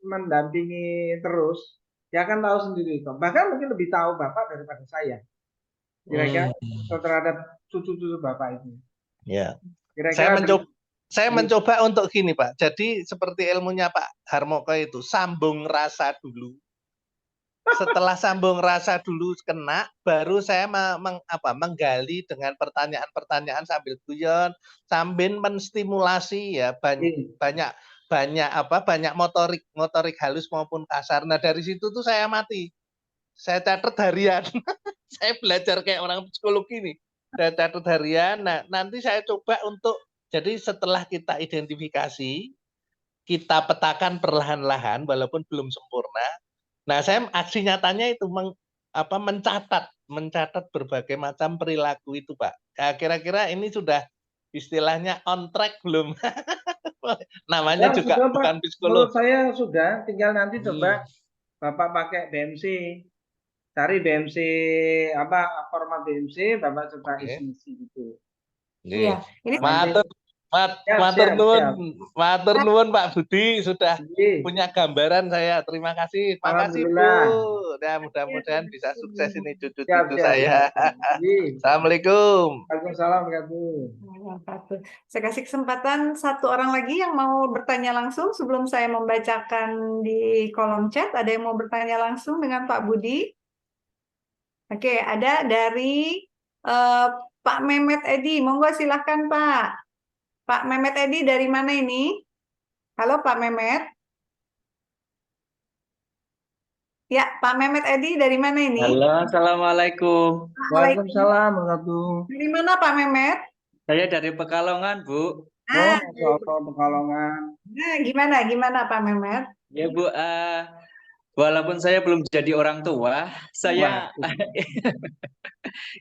mendampingi terus, ya akan tahu sendiri kok. Bahkan mungkin lebih tahu Bapak daripada saya. Kira-kira terhadap cucu-cucu Bapak itu. Ya. Saya mencoba untuk gini Pak. Jadi seperti ilmunya Pak Harmoko itu, sambung rasa dulu. Setelah sambung rasa dulu kena, baru saya menggali dengan pertanyaan-pertanyaan sambil guyon, sambil menstimulasi ya banyak motorik halus maupun kasar. Nah dari situ tuh saya mati. Saya catat harian. Saya belajar kayak orang psikologi nih. Saya catat harian. Nah nanti saya coba untuk jadi setelah kita identifikasi, kita petakan perlahan-lahan walaupun belum sempurna. Nah, saya aksi nyatanya itu mencatat mencatat berbagai macam perilaku itu, Pak. Kira-kira ini sudah istilahnya on track belum? Namanya Ya, juga sudah, Pak. bukan Menurut psikolog. saya sudah, tinggal nanti coba Bapak pakai BMC. Cari BMC apa format BMC, Bapak coba Oke. isi gitu. Iya, ini Nanti Matur siap. nuwun Pak Budi sudah Jadi, punya gambaran saya. Terima kasih. Makasih Bu. alhamdulillah. Ya, mudah-mudahan bisa sukses ini Siap. cucu-cucu saya. Jadi, Assalamualaikum. Waalaikumsalam warahmatullahi wabarakatuh. Saya kasih kesempatan satu orang lagi yang mau bertanya langsung sebelum saya membacakan di kolom chat. Ada yang mau bertanya langsung dengan Pak Budi? Oke, ada dari Pak Mehmet Edi. Monggo silahkan Pak. Pak Mehmet Edi dari mana ini? Halo Pak Mehmet. Ya, Pak Mehmet Edi dari mana ini? Halo, Assalamualaikum. Waalaikumsalam warahmatullahi. Dari mana Pak Mehmet? Saya dari Pekalongan, Bu. Ah, Oh, soal Pekalongan. nah, gimana Pak Mehmet? Ya, Bu. Walaupun saya belum jadi orang tua, saya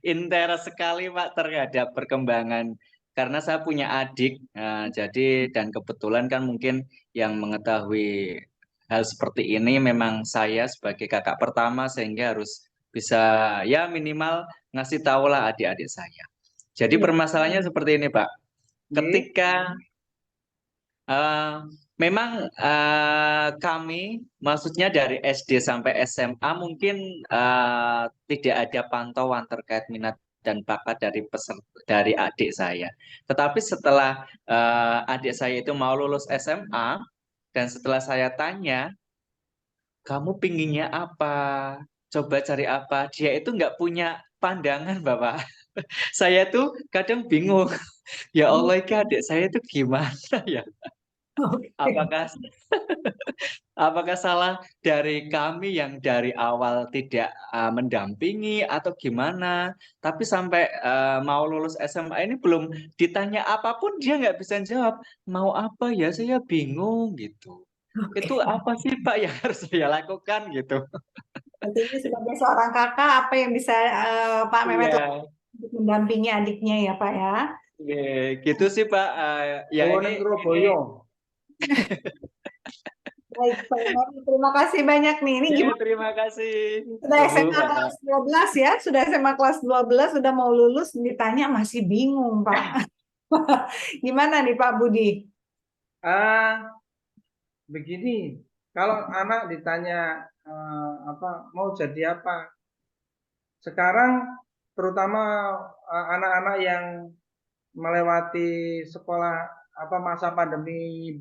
interest sekali, Pak, terhadap perkembangan. Karena saya punya adik, jadi dan kebetulan kan mungkin yang mengetahui hal seperti ini memang saya sebagai kakak pertama, sehingga harus bisa ya minimal ngasih tahulah adik-adik saya. Jadi permasalahannya seperti ini, Pak. Ketika memang kami, maksudnya dari SD sampai SMA mungkin tidak ada pantauan terkait minat dan bakat dari adik saya. Tetapi setelah adik saya itu mau lulus SMA, dan setelah saya tanya, kamu pinginnya apa? Coba cari apa? Dia itu nggak punya pandangan, Bapak. Saya tuh kadang bingung. Ya Allah, ini adik saya itu gimana ya? Apakah apakah salah dari kami yang dari awal tidak mendampingi atau gimana? Tapi sampai mau lulus SMA ini belum ditanya apapun dia nggak bisa jawab. Mau apa ya? Saya bingung gitu. Itu apa sih Pak yang harus saya lakukan gitu? Berarti ini sebagai seorang kakak, apa yang bisa Pak Mehmet Iya, lakukan untuk mendampingi adiknya ya Pak ya? gitu sih Pak. Ya ini Surabaya. Baik, Pak Mehmet, terima kasih banyak nih. Ini ya, gimana? terima kasih. Sudah Ibu, SMA Bapak. kelas 12 ya? Sudah SMA kelas 12, sudah mau lulus, ditanya masih bingung Pak. Gimana nih Pak Budi? Begini, kalau anak ditanya mau jadi apa, sekarang terutama anak-anak yang melewati sekolah masa pandemi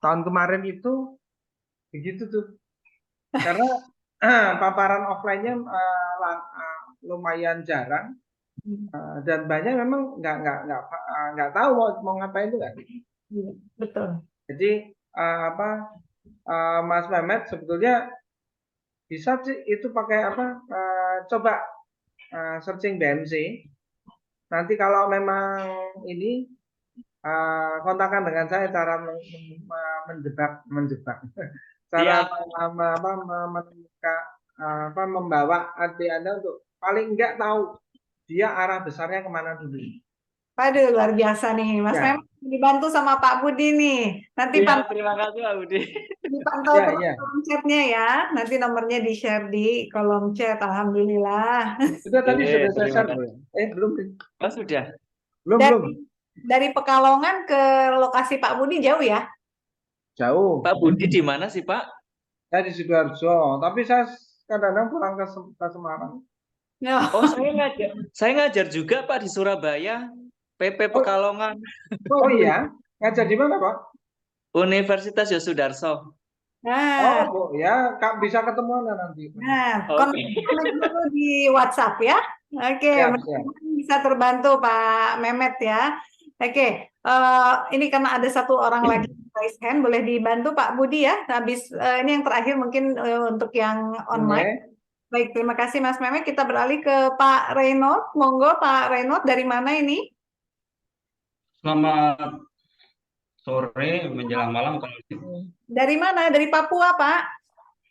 tahun kemarin itu begitu tuh, karena paparan offline-nya lumayan jarang, dan banyak memang nggak tahu mau ngapain itu kan. Iya, betul. Jadi Mas Mehmet sebetulnya bisa sih itu pakai coba searching BMC. Nanti kalau memang ini kontakkan dengan saya cara menjebak cara membawa adik Anda untuk paling enggak tahu dia arah besarnya kemana dulu. Waduh, luar biasa nih. Mas Ya. Mehmet dibantu sama Pak Budi nih. Nanti Ya, terima kasih Pak Budi. dipantau Ya, terus ya. kolom chatnya ya. Nanti nomornya di-share di kolom chat. Alhamdulillah. Sudah tadi Oke, sudah saya terima share kasih. belum? Belum. Oh, sudah. Belum. Dari Pekalongan ke lokasi Pak Budi jauh ya? Jauh. Pak Budi di mana sih Pak? Saya di Sidoarjo, tapi saya kadang-kadang pulang ke Semarang. Oh, saya ngajar juga Pak di Surabaya, PP Pekalongan. Oh iya, ngajar di mana Pak? Universitas Yosudarso. Nah, Oh ya, bisa ketemuan nanti. kontak dulu di WhatsApp ya. Oke, Siap. bisa terbantu Pak Mehmet ya. Oke, ini karena ada satu orang lagi raise hand, boleh dibantu Pak Budi ya. Habis ini yang terakhir mungkin untuk yang online. Baik, terima kasih Mas Mehmet. Kita beralih ke Pak Reynold. Monggo Pak Reynold, dari mana ini? Selamat sore menjelang malam kalau Dari mana? Dari Papua, Pak?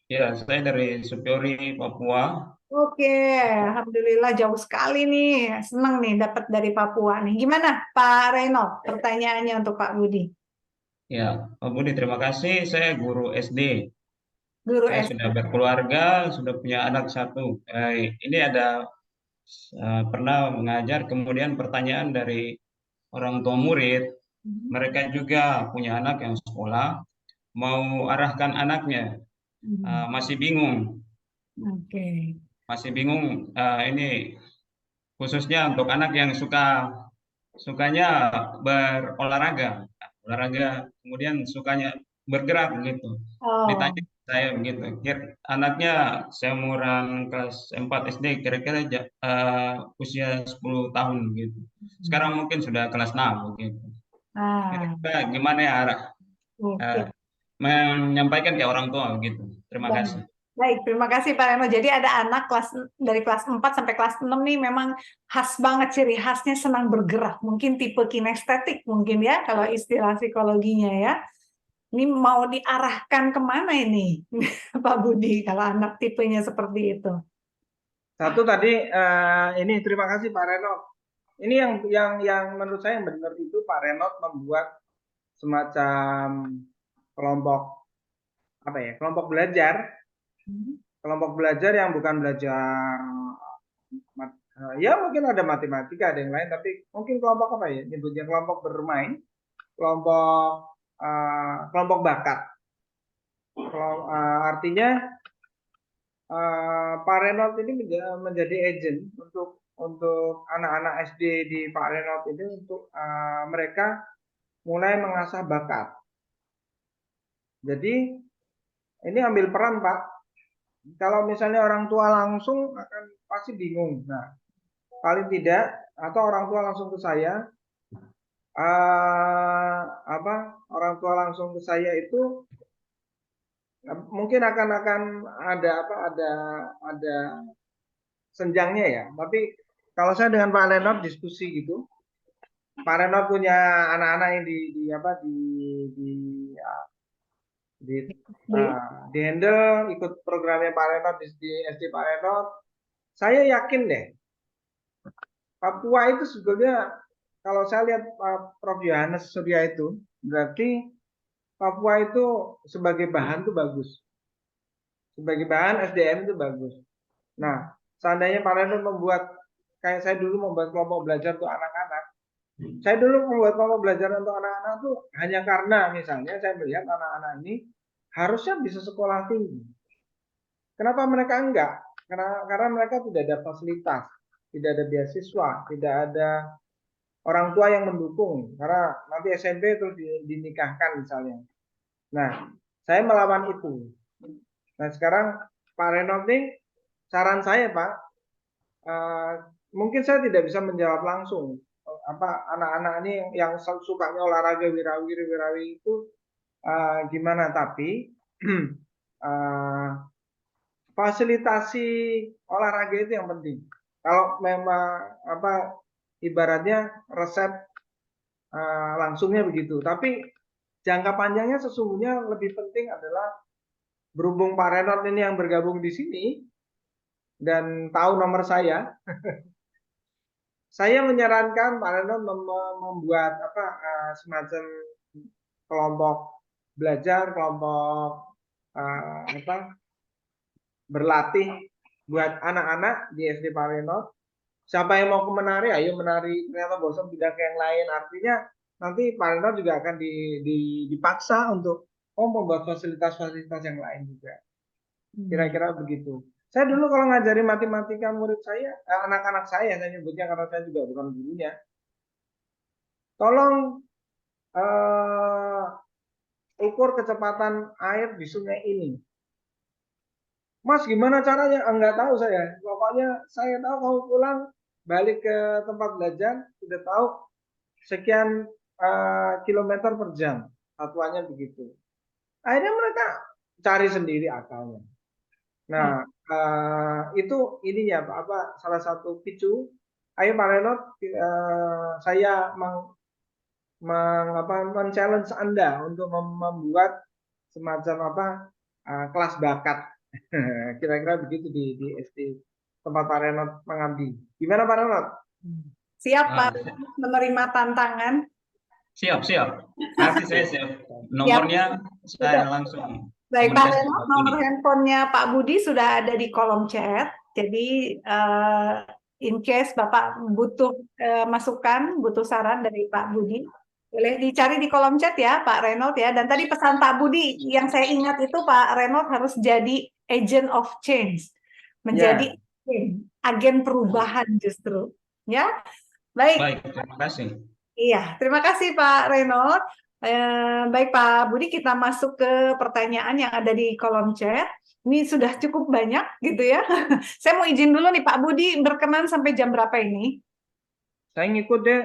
Ya, saya dari Supyori, Papua. Oke, alhamdulillah jauh sekali nih. Senang nih dapat dari Papua nih. Gimana Pak Reynold? Pertanyaannya untuk Pak Budi. Ya, Pak Budi, terima kasih. Saya guru SD. Guru Saya SD. sudah berkeluarga, sudah punya anak satu. Ini ada pernah mengajar, kemudian pertanyaan dari orang tua murid. Mereka juga punya anak yang sekolah, mau arahkan anaknya, masih bingung. Oke. Masih bingung, ini khususnya untuk anak yang sukanya berolahraga, kemudian sukanya bergerak gitu. Oh, Ditanya saya begitu, anaknya seumuran kelas 4 SD, kira-kira usia 10 tahun gitu. Sekarang mungkin sudah kelas 6 begitu. ah, Kira-kira gimana ya arah oke. eh, menyampaikan ke orang tua begitu. Terima Baik. kasih. Baik, terima kasih Pak Reno. Jadi ada anak dari kelas 4 sampai kelas 6 nih memang khas banget, ciri khasnya senang bergerak. Mungkin tipe kinestetik mungkin ya kalau istilah psikologinya ya. Ini mau diarahkan kemana ini Pak Budi kalau anak tipenya seperti itu? Satu tadi ini terima kasih Pak Renot. Ini yang menurut saya yang benar itu Pak Renot membuat semacam kelompok apa ya? Kelompok belajar. Kelompok belajar yang bukan belajar ya mungkin ada matematika, ada yang lain, tapi mungkin kelompok apa ya? Nyebutnya kelompok bermain, kelompok kelompok bakat. Artinya Pak Renot ini menjadi agent untuk anak-anak SD di Pak Renot ini untuk mereka mulai mengasah bakat. Jadi ini ambil peran Pak. Kalau misalnya orang tua langsung akan pasti bingung. Nah, paling tidak atau orang tua langsung ke saya, orang tua langsung ke saya itu mungkin akan ada senjangnya ya. Tapi kalau saya dengan Pak Renot diskusi gitu, Pak Renot punya anak-anak yang di di di handle ikut programnya Pak Renot di SD Pak Renot. Saya yakin deh, Papua itu sebetulnya kalau saya lihat Prof Yohanes Surya itu berarti Papua itu sebagai bahan tuh bagus, sebagai bahan SDM itu bagus. Nah, seandainya Pak Renot membuat kayak saya dulu membuat kelompok belajar untuk anak-anak. Saya dulu membuat kelompok belajar untuk anak-anak itu hanya karena misalnya saya melihat anak-anak ini harusnya bisa sekolah tinggi. Kenapa mereka enggak? Karena mereka tidak ada fasilitas, tidak ada beasiswa, tidak ada orang tua yang mendukung. Karena nanti SMP terus dinikahkan misalnya. Nah, saya melawan itu. Nah, sekarang Pak Renot nih, saran saya Pak, mungkin saya tidak bisa menjawab langsung anak-anak ini yang sukanya olahraga wirawi itu gimana, tapi fasilitasi olahraga itu yang penting. Kalau memang ibaratnya resep langsungnya begitu, tapi jangka panjangnya sesungguhnya lebih penting adalah berhubung Pak Renot ini yang bergabung di sini dan tahu nomor saya menyarankan Pak Renot membuat semacam kelompok belajar, kelompok berlatih buat anak-anak di SD Pak Renot. Siapa yang mau ke menari, ayo menari. Ternyata bosan pindah ke yang lain. Artinya nanti Pak Renot juga akan dipaksa untuk membuat fasilitas-fasilitas yang lain juga. Kira-kira begitu. Saya dulu kalau ngajari matematika murid saya, anak-anak saya nyebutnya karena saya juga bukan gurunya. Tolong ukur kecepatan air di sungai ini. Mas, gimana caranya? Enggak tahu saya. Pokoknya saya tahu kamu pulang balik ke tempat belajar sudah tahu sekian kilometer per jam. Satuannya begitu. Akhirnya mereka cari sendiri akalnya. Nah, itu ininya salah satu picu. Ayo Pak Renot, saya men-challenge Anda untuk membuat semacam kelas bakat Kira-kira begitu di SD tempat Pak Renot mengabdi. Gimana Pak Renot? Siap Pak Ah, menerima tantangan? siap, siap. Nanti saya siap. Siap. Nomornya saya langsung Baik, Pak komunikasi Renot, dengan nomor Budi. handphonenya Pak Budi sudah ada di kolom chat. Jadi, in case Bapak butuh masukan, butuh saran dari Pak Budi, boleh dicari di kolom chat ya, Pak Renot ya. Dan tadi pesan Pak Budi yang saya ingat itu Pak Renot harus jadi agent of change, menjadi agen perubahan justru. Ya, baik. Baik, terima kasih. Iya, terima kasih Pak Renot. Baik Pak Budi, kita masuk ke pertanyaan yang ada di kolom chat. Ini sudah cukup banyak gitu ya. Saya mau izin dulu nih Pak Budi, berkenan sampai jam berapa ini? Saya ngikut deh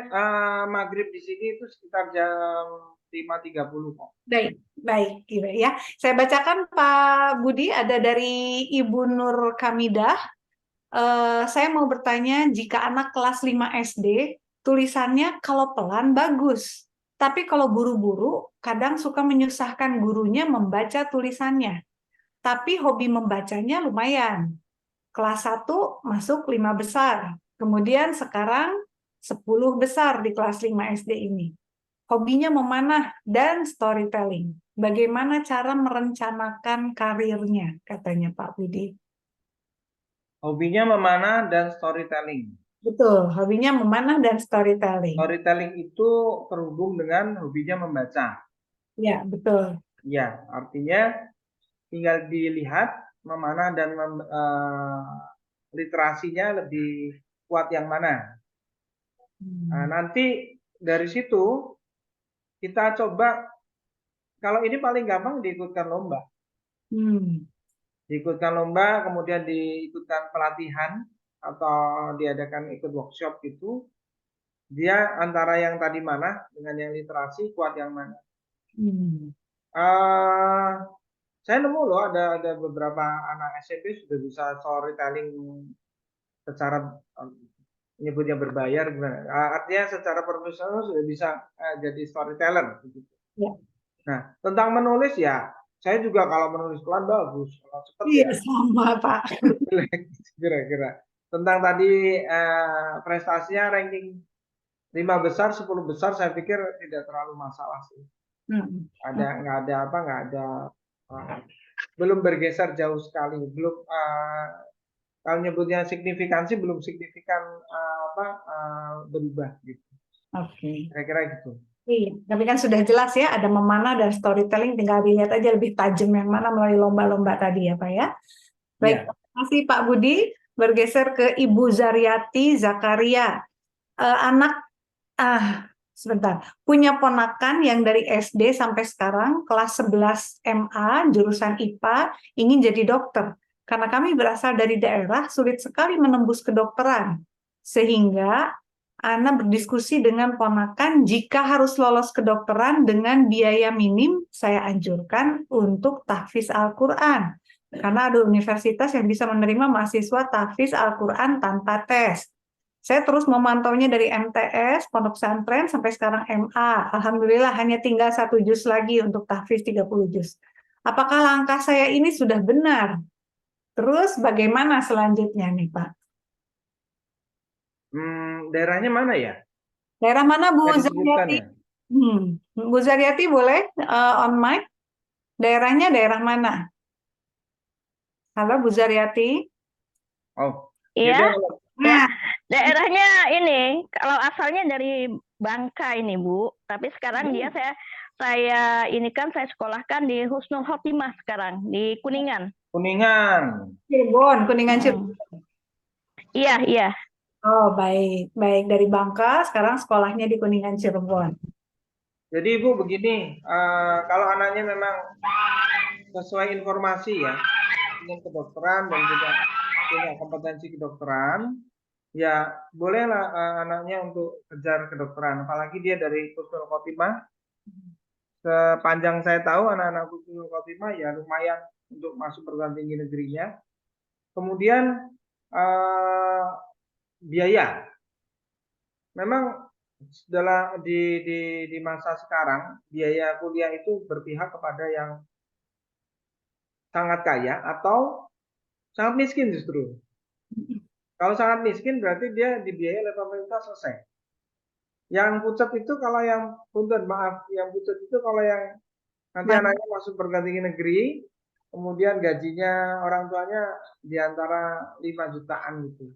maghrib di sini itu sekitar jam 5.30 kok. Baik, baik gitu ya. Saya bacakan Pak Budi, ada dari Ibu Nur Kamidah. Saya mau bertanya, jika anak kelas 5 SD, tulisannya kalau pelan bagus. Tapi kalau buru-buru, kadang suka menyusahkan gurunya membaca tulisannya. Tapi hobi membacanya lumayan. Kelas 1 masuk 5 besar. Kemudian sekarang 10 besar di kelas 5 SD ini. Hobinya memanah dan storytelling. Bagaimana cara merencanakan karirnya, katanya Pak Budi. Hobinya memanah dan storytelling. Betul, hobinya memanah dan storytelling. Storytelling itu terhubung dengan hobinya membaca. Ya, betul. Ya, artinya tinggal dilihat memanah dan literasinya lebih kuat yang mana. Nah, nanti dari situ kita coba, kalau ini paling gampang diikutkan lomba. Diikutkan lomba, kemudian diikutkan pelatihan atau diadakan ikut workshop gitu. Dia antara yang tadi mana dengan yang literasi kuat yang mana. Saya nemu loh ada beberapa anak SMP sudah bisa storytelling secara nyebutnya berbayar gimana. Artinya secara profesional sudah bisa jadi storyteller gitu. Ya. Nah, tentang menulis ya, saya juga kalau menulis pelan bagus, kalau cepat Iya, ya sama Pak. kira-kira. Tentang tadi prestasinya ranking 5 besar, 10 besar saya pikir tidak terlalu masalah sih. Nggak ada belum bergeser jauh sekali, belum kalau nyebutnya signifikansi belum signifikan berubah gitu. Oke. Kira-kira gitu. Iya, tapi kan sudah jelas ya, ada memanah dan storytelling, tinggal dilihat aja lebih tajam yang mana melalui lomba-lomba tadi ya Pak ya. Baik, Ya. terima kasih Pak Budi. Bergeser ke Ibu Zaryati Zakaria. Sebentar, punya ponakan yang dari SD sampai sekarang kelas 11 MA jurusan IPA ingin jadi dokter. Karena kami berasal dari daerah, sulit sekali menembus kedokteran. Sehingga Ana berdiskusi dengan ponakan, jika harus lolos kedokteran dengan biaya minim, saya anjurkan untuk tahfiz Al-Quran. Karena ada universitas yang bisa menerima mahasiswa tahfiz Al-Quran tanpa tes. Saya terus memantaunya dari MTS, Pondok Pesantren, sampai sekarang MA. Alhamdulillah hanya tinggal 1 juz lagi untuk tahfiz 30 juz. Apakah langkah saya ini sudah benar? Terus bagaimana selanjutnya nih Pak? Daerahnya mana ya? Daerah mana Bu Tadi disebutkan Zaryati? ya? Bu Zaryati boleh on mic? Daerahnya daerah mana? Halo Bu Zaryati. Oh, Iya, beda. ya. Daerahnya ini, kalau asalnya dari Bangka ini Bu, tapi sekarang dia saya ini kan saya sekolahkan di Husnul Khotimah sekarang di Kuningan. Kuningan. Cirebon, Kuningan Cirebon. Iya, iya. Oh, baik. Baik, dari Bangka, sekarang sekolahnya di Kuningan Cirebon. Jadi Ibu begini, kalau anaknya memang sesuai informasi ya, ingin kedokteran dan juga punya kompetensi kedokteran, ya bolehlah anaknya untuk kejar kedokteran. Apalagi dia dari Husnul Khotimah. Sepanjang saya tahu anak-anak Husnul Khotimah ya lumayan untuk masuk perguruan tinggi negerinya. Kemudian biaya. Memang di masa sekarang biaya kuliah itu berpihak kepada yang sangat kaya atau sangat miskin justru. Kalau sangat miskin berarti dia dibiayai oleh pemerintah, selesai. Yang pucat itu kalau yang punten maaf, yang pucat itu kalau yang nanti anaknya masuk perguruan tinggi negeri, kemudian gajinya orang tuanya di antara 5 jutaan gitu.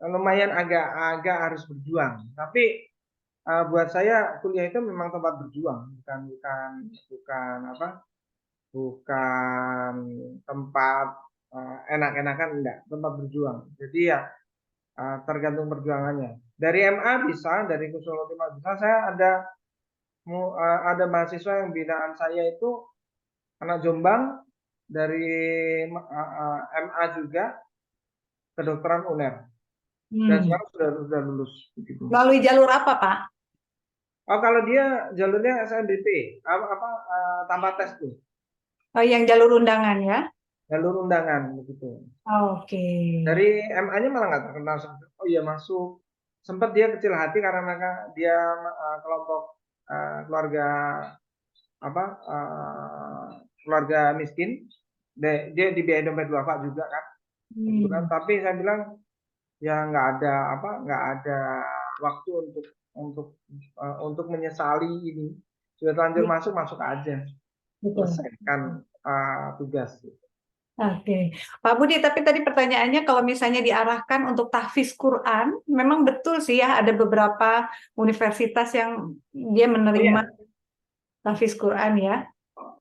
Lumayan agak harus berjuang. Tapi buat saya kuliah itu memang tempat berjuang, bukan tempat enak-enakan, enggak, tempat berjuang. Jadi ya tergantung perjuangannya. Dari MA bisa, dari Kusuma bisa. Saya ada mahasiswa yang binaan saya itu anak Jombang, dari MA juga, kedokteran UNER, dan sekarang sudah lulus. Begitu. Melalui jalur apa, Pak? Oh, kalau dia jalurnya SNBP, tanpa tes tuh. Oh, yang jalur undangan ya? Jalur undangan begitu. Oke. Dari MA-nya malah nggak terkenal. Oh iya, masuk. Sempat dia kecil hati karena dia kelompok keluarga miskin. Dia dibiayai dompet bapak juga kan. Tapi saya bilang ya nggak ada waktu untuk menyesali ini. Sudah terlanjur masuk aja. Selesaikan tugas. Oke, Pak Budi, tapi tadi pertanyaannya kalau misalnya diarahkan untuk tahfiz Quran, memang betul sih ya ada beberapa universitas yang dia menerima tahfiz Quran ya.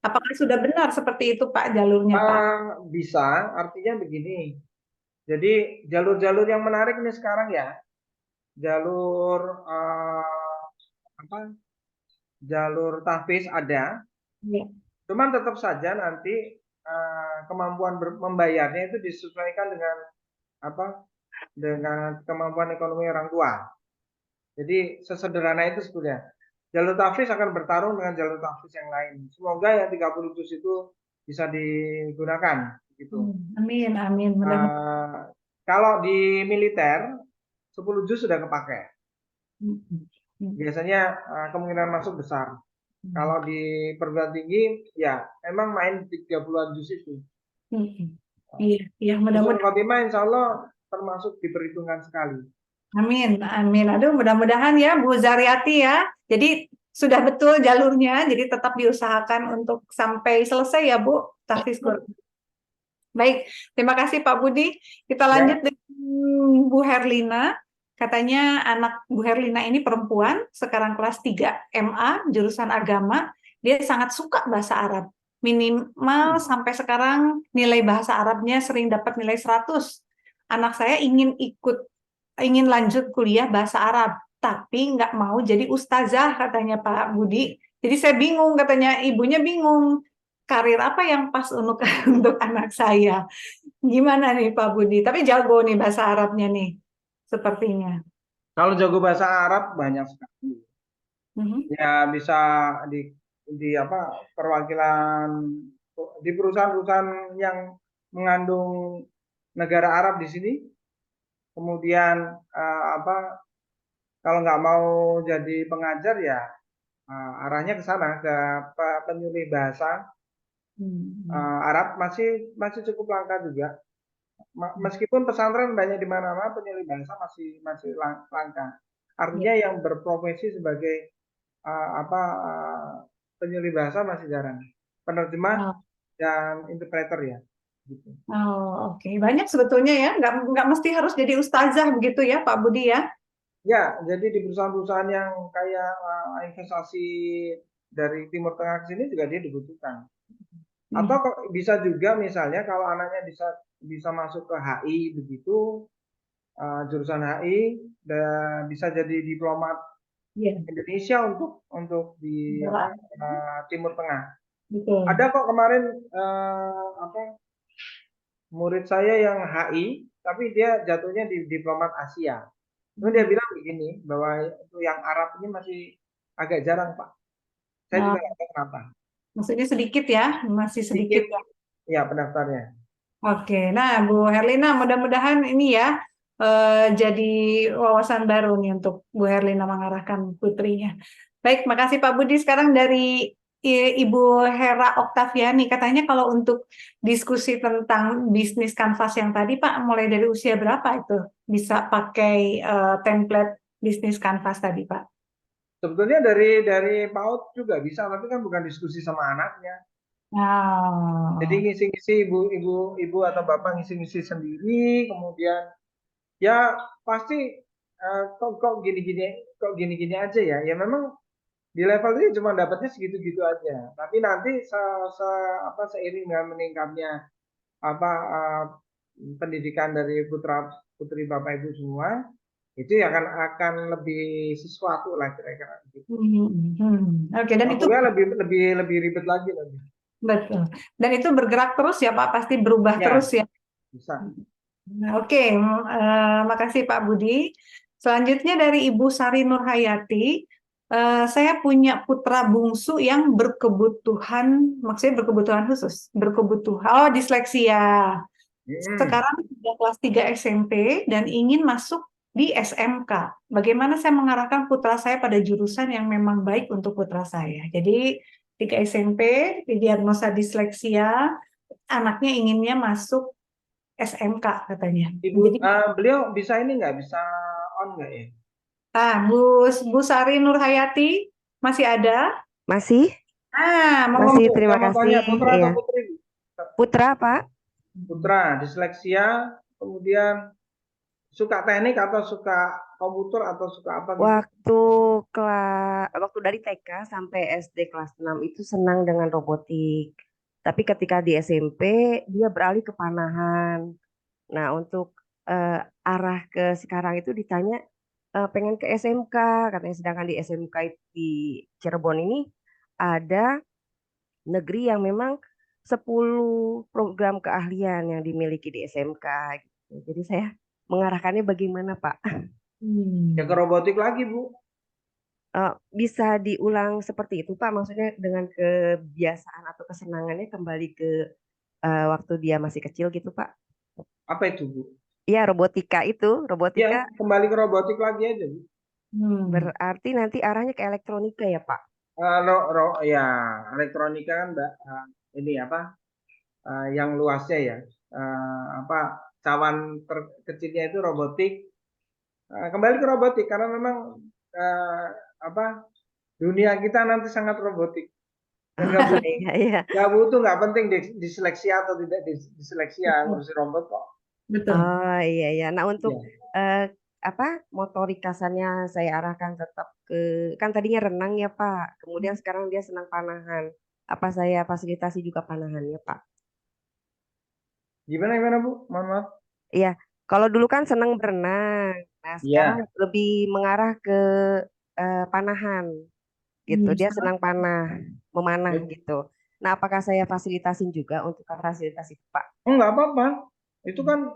Apakah sudah benar seperti itu Pak jalurnya Pak? Bisa, artinya begini. Jadi jalur-jalur yang menarik nih sekarang ya, jalur jalur tahfiz ada, cuman tetap saja nanti kemampuan membayarnya itu disesuaikan dengan kemampuan ekonomi orang tua. Jadi sesederhana itu sebetulnya. Jalur tahfiz akan bertarung dengan jalur tahfiz yang lain. Semoga yang 30 juz itu bisa digunakan. Gitu. Amin, amin. Kalau di militer 10 juz sudah kepakai. Biasanya kemungkinan masuk besar. Kalau di perguruan tinggi ya emang main 30-an juz itu. Iya, mudah-mudahan. Khotimah insya Allah termasuk diperhitungkan sekali. Amin, amin. Aduh, mudah-mudahan ya Bu Zaryati ya. Jadi sudah betul jalurnya, jadi tetap diusahakan untuk sampai selesai ya Bu tahfiz Quran. Baik, terima kasih Pak Budi. Kita lanjut dengan Bu Herlina. Katanya anak Bu Herlina ini perempuan, sekarang kelas 3 MA, jurusan agama. Dia sangat suka bahasa Arab. Minimal sampai sekarang nilai bahasa Arabnya sering dapat nilai 100. Anak saya ingin lanjut kuliah bahasa Arab, tapi nggak mau jadi ustazah katanya Pak Budi. Jadi saya bingung, katanya ibunya bingung. Karir apa yang pas untuk anak saya? Gimana nih Pak Budi? Tapi jago nih bahasa Arabnya nih. Sepertinya. Kalau jago bahasa Arab banyak sekali. Ya bisa di perwakilan di perusahaan-perusahaan yang mengandung negara Arab di sini. Kemudian kalau nggak mau jadi pengajar ya arahnya ke sana, ke penyuluh bahasa Arab masih cukup langka juga. Meskipun pesantren banyak di mana-mana, penyuluh bahasa masih langka. Artinya yang berprofesi sebagai penyuluh bahasa masih jarang. Penerjemah dan interpreter ya. Gitu. Oh, oke. Banyak sebetulnya ya, nggak mesti harus jadi ustazah begitu ya Pak Budi ya? Ya, jadi di perusahaan-perusahaan yang kayak investasi dari Timur Tengah ke sini juga dia dibutuhkan. Atau bisa juga misalnya kalau anaknya bisa masuk ke HI begitu, jurusan HI dan bisa jadi diplomat Indonesia untuk di Timur Tengah. Ada kok kemarin murid saya yang HI, tapi dia jatuhnya di diplomat Asia. Lalu dia bilang begini, bahwa itu yang Arab ini masih agak jarang Pak. Saya juga nggak tahu kenapa. Maksudnya sedikit ya, masih sedikit ya. Ya pendaftarnya. Oke, nah Bu Herlina, mudah-mudahan ini ya jadi wawasan baru nih untuk Bu Herlina mengarahkan putrinya. Baik, makasih Pak Budi. Sekarang dari Ibu Hera Oktaviani, katanya kalau untuk diskusi tentang bisnis kanvas yang tadi Pak, mulai dari usia berapa itu bisa pakai template bisnis kanvas tadi Pak? Sebetulnya dari PAUD juga bisa, tapi kan bukan diskusi sama anaknya. Jadi Oh. ngisi-ngisi ibu atau bapak ngisi-ngisi sendiri, kemudian ya pasti kok gini-gini aja ya. Ya memang di level ini cuma dapatnya segitu-gitu aja. Tapi nanti seiring dengan meningkatnya pendidikan dari putra putri bapak ibu semua, itu ya akan lebih sesuatu lah kira-kira gitu. Oke, dan Kalau itu kuliah lebih ribet lagi nanti. betul. Dan itu bergerak terus ya Pak, pasti berubah Ya, terus ya. bisa. Oke, makasih Pak Budi. Selanjutnya dari Ibu Sari Nurhayati, saya punya putra bungsu yang berkebutuhan, maksudnya berkebutuhan khusus, disleksia. Sekarang sudah kelas 3 SMP dan ingin masuk di SMK. Bagaimana saya mengarahkan putra saya pada jurusan yang memang baik untuk putra saya? Jadi 3 SMP, didiagnosa disleksia, anaknya inginnya masuk SMK katanya. Ibu, Jadi, beliau bisa ini nggak bisa on nggak ya? Bu Sari Nurhayati masih ada? Masih, Mau masih ngomong. terima Saya mau kasih. tanya putra atau Iya. putri? Putra, Pak. Putra, disleksia, kemudian suka teknik atau suka komputer atau suka apa gitu? Waktu dari TK sampai SD kelas 6 itu senang dengan robotik. Tapi ketika di SMP dia beralih ke panahan. Nah, untuk arah ke sekarang itu ditanya pengen ke SMK katanya, sedangkan di SMK di Cirebon ini ada negeri yang memang 10 program keahlian yang dimiliki di SMK gitu. Jadi saya mengarahkannya bagaimana, Pak? Ya ke robotik lagi, Bu. Bisa diulang seperti itu, Pak? Maksudnya dengan kebiasaan atau kesenangannya kembali ke waktu dia masih kecil gitu, Pak? Apa itu, Bu? Iya, robotika itu. Ya, Robotika kembali ke robotik lagi aja, Bu. berarti nanti arahnya ke elektronika ya, Pak? Ya, elektronika kan, Mbak, ini apa? Yang luasnya ya. Cawan terkecilnya itu robotik. Kembali ke robotik karena memang dunia kita nanti sangat robotik. Dan nggak butuh, nggak penting diseleksi atau tidak diseleksi ya, ngurusin robot kok. Betul. Oh iya. Nah untuk Ya. motorikasannya saya arahkan tetap ke, kan tadinya renang ya Pak, kemudian sekarang dia senang panahan. Apa saya fasilitasi juga panahannya Pak? Gimana Bu? Mohon maaf. Iya, kalau dulu kan senang berenang, nah sekarang Iya. lebih mengarah ke panahan gitu. Dia senang memanah gitu. Nah, apakah saya fasilitasin juga untuk fasilitasi itu Pak? Nggak apa-apa. Itu kan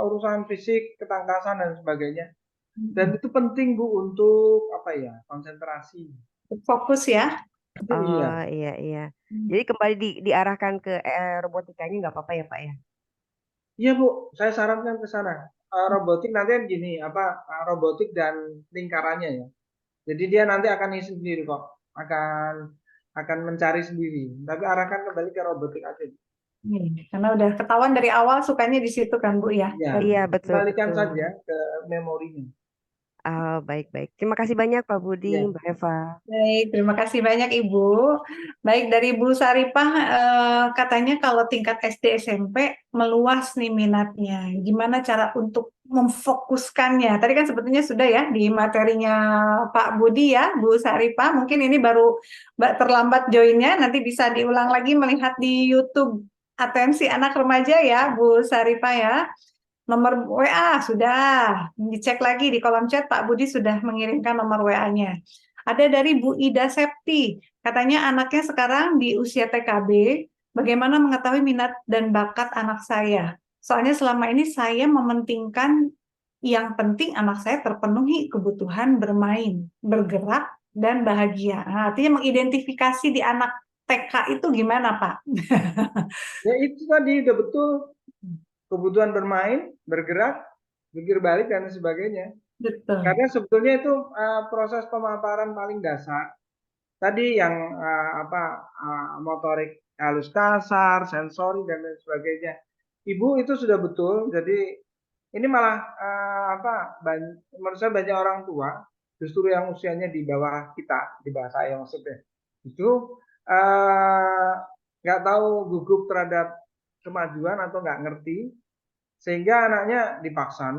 urusan fisik, ketangkasan dan sebagainya. Dan itu penting Bu untuk konsentrasi. Fokus ya. Oh iya. Jadi kembali diarahkan ke robotikanya nggak apa-apa ya Pak ya? Iya Bu, saya sarankan ke sana. Robotik nanti kan gini, robotik dan lingkarannya ya. Jadi dia nanti akan isi sendiri kok, akan mencari sendiri. Tapi arahkan kembali ke robotik aja. Karena udah ketahuan dari awal sukanya di situ kan Bu ya. Iya betul. Kembalikan saja ke memorinya. Baik. Terima kasih banyak Pak Budi, Ya. Mbak Eva. Baik, terima kasih banyak Ibu. Baik, dari Bu Saripah katanya kalau tingkat SD SMP meluas nih minatnya. Gimana cara untuk memfokuskannya? Tadi kan sebetulnya sudah ya di materinya Pak Budi ya, Bu Saripah. Mungkin ini baru terlambat joinnya, nanti bisa diulang lagi melihat di YouTube. Atensi anak remaja ya, Bu Saripah ya. Nomor WA sudah dicek lagi di kolom chat, Pak Budi sudah mengirimkan nomor WA-nya. Ada dari Bu Ida Septi, katanya anaknya sekarang di usia TKB, bagaimana mengetahui minat dan bakat anak saya? Soalnya selama ini saya mementingkan yang penting anak saya terpenuhi kebutuhan bermain, bergerak, dan bahagia. Nah, artinya mengidentifikasi di anak TK itu gimana, Pak? Ya itu tadi udah betul. Kebutuhan bermain, bergerak, pikir balik dan sebagainya. Betul. Karena sebetulnya itu proses pemaparan paling dasar tadi yang motorik halus kasar, sensori dan lain sebagainya. Ibu itu sudah betul. Jadi ini malah menurut saya banyak orang tua justru yang usianya di bawah kita, di bawah saya maksudnya, itu nggak tahu gugup terhadap kemajuan atau nggak ngerti, sehingga anaknya dipaksa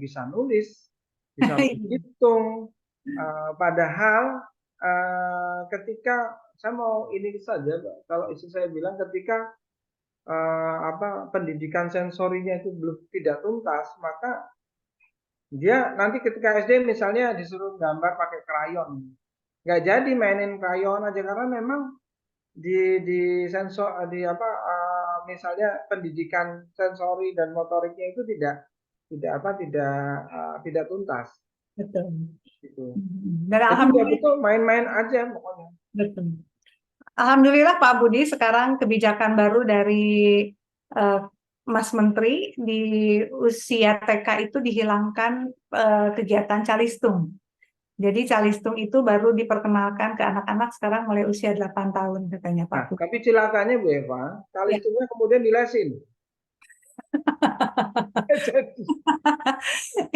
bisa nulis, bisa berhitung, padahal ketika saya mau ini saja, kalau istri saya bilang ketika pendidikan sensorinya itu belum tidak tuntas, maka dia nanti ketika SD misalnya disuruh gambar pakai krayon, nggak jadi mainin krayon aja karena memang di sensor misalnya pendidikan sensori dan motoriknya itu tidak tuntas. Betul. Gitu. Dan Jadi alhamdulillah betul main-main aja pokoknya. betul. Alhamdulillah Pak Budi, sekarang kebijakan baru dari Mas Menteri di usia TK itu dihilangkan kegiatan calistung. Jadi calistung itu baru diperkenalkan ke anak-anak sekarang mulai usia 8 tahun katanya Pak Nah, Budi. tapi celakanya Bu Eva, calisthungnya kemudian dilesin. Jadi,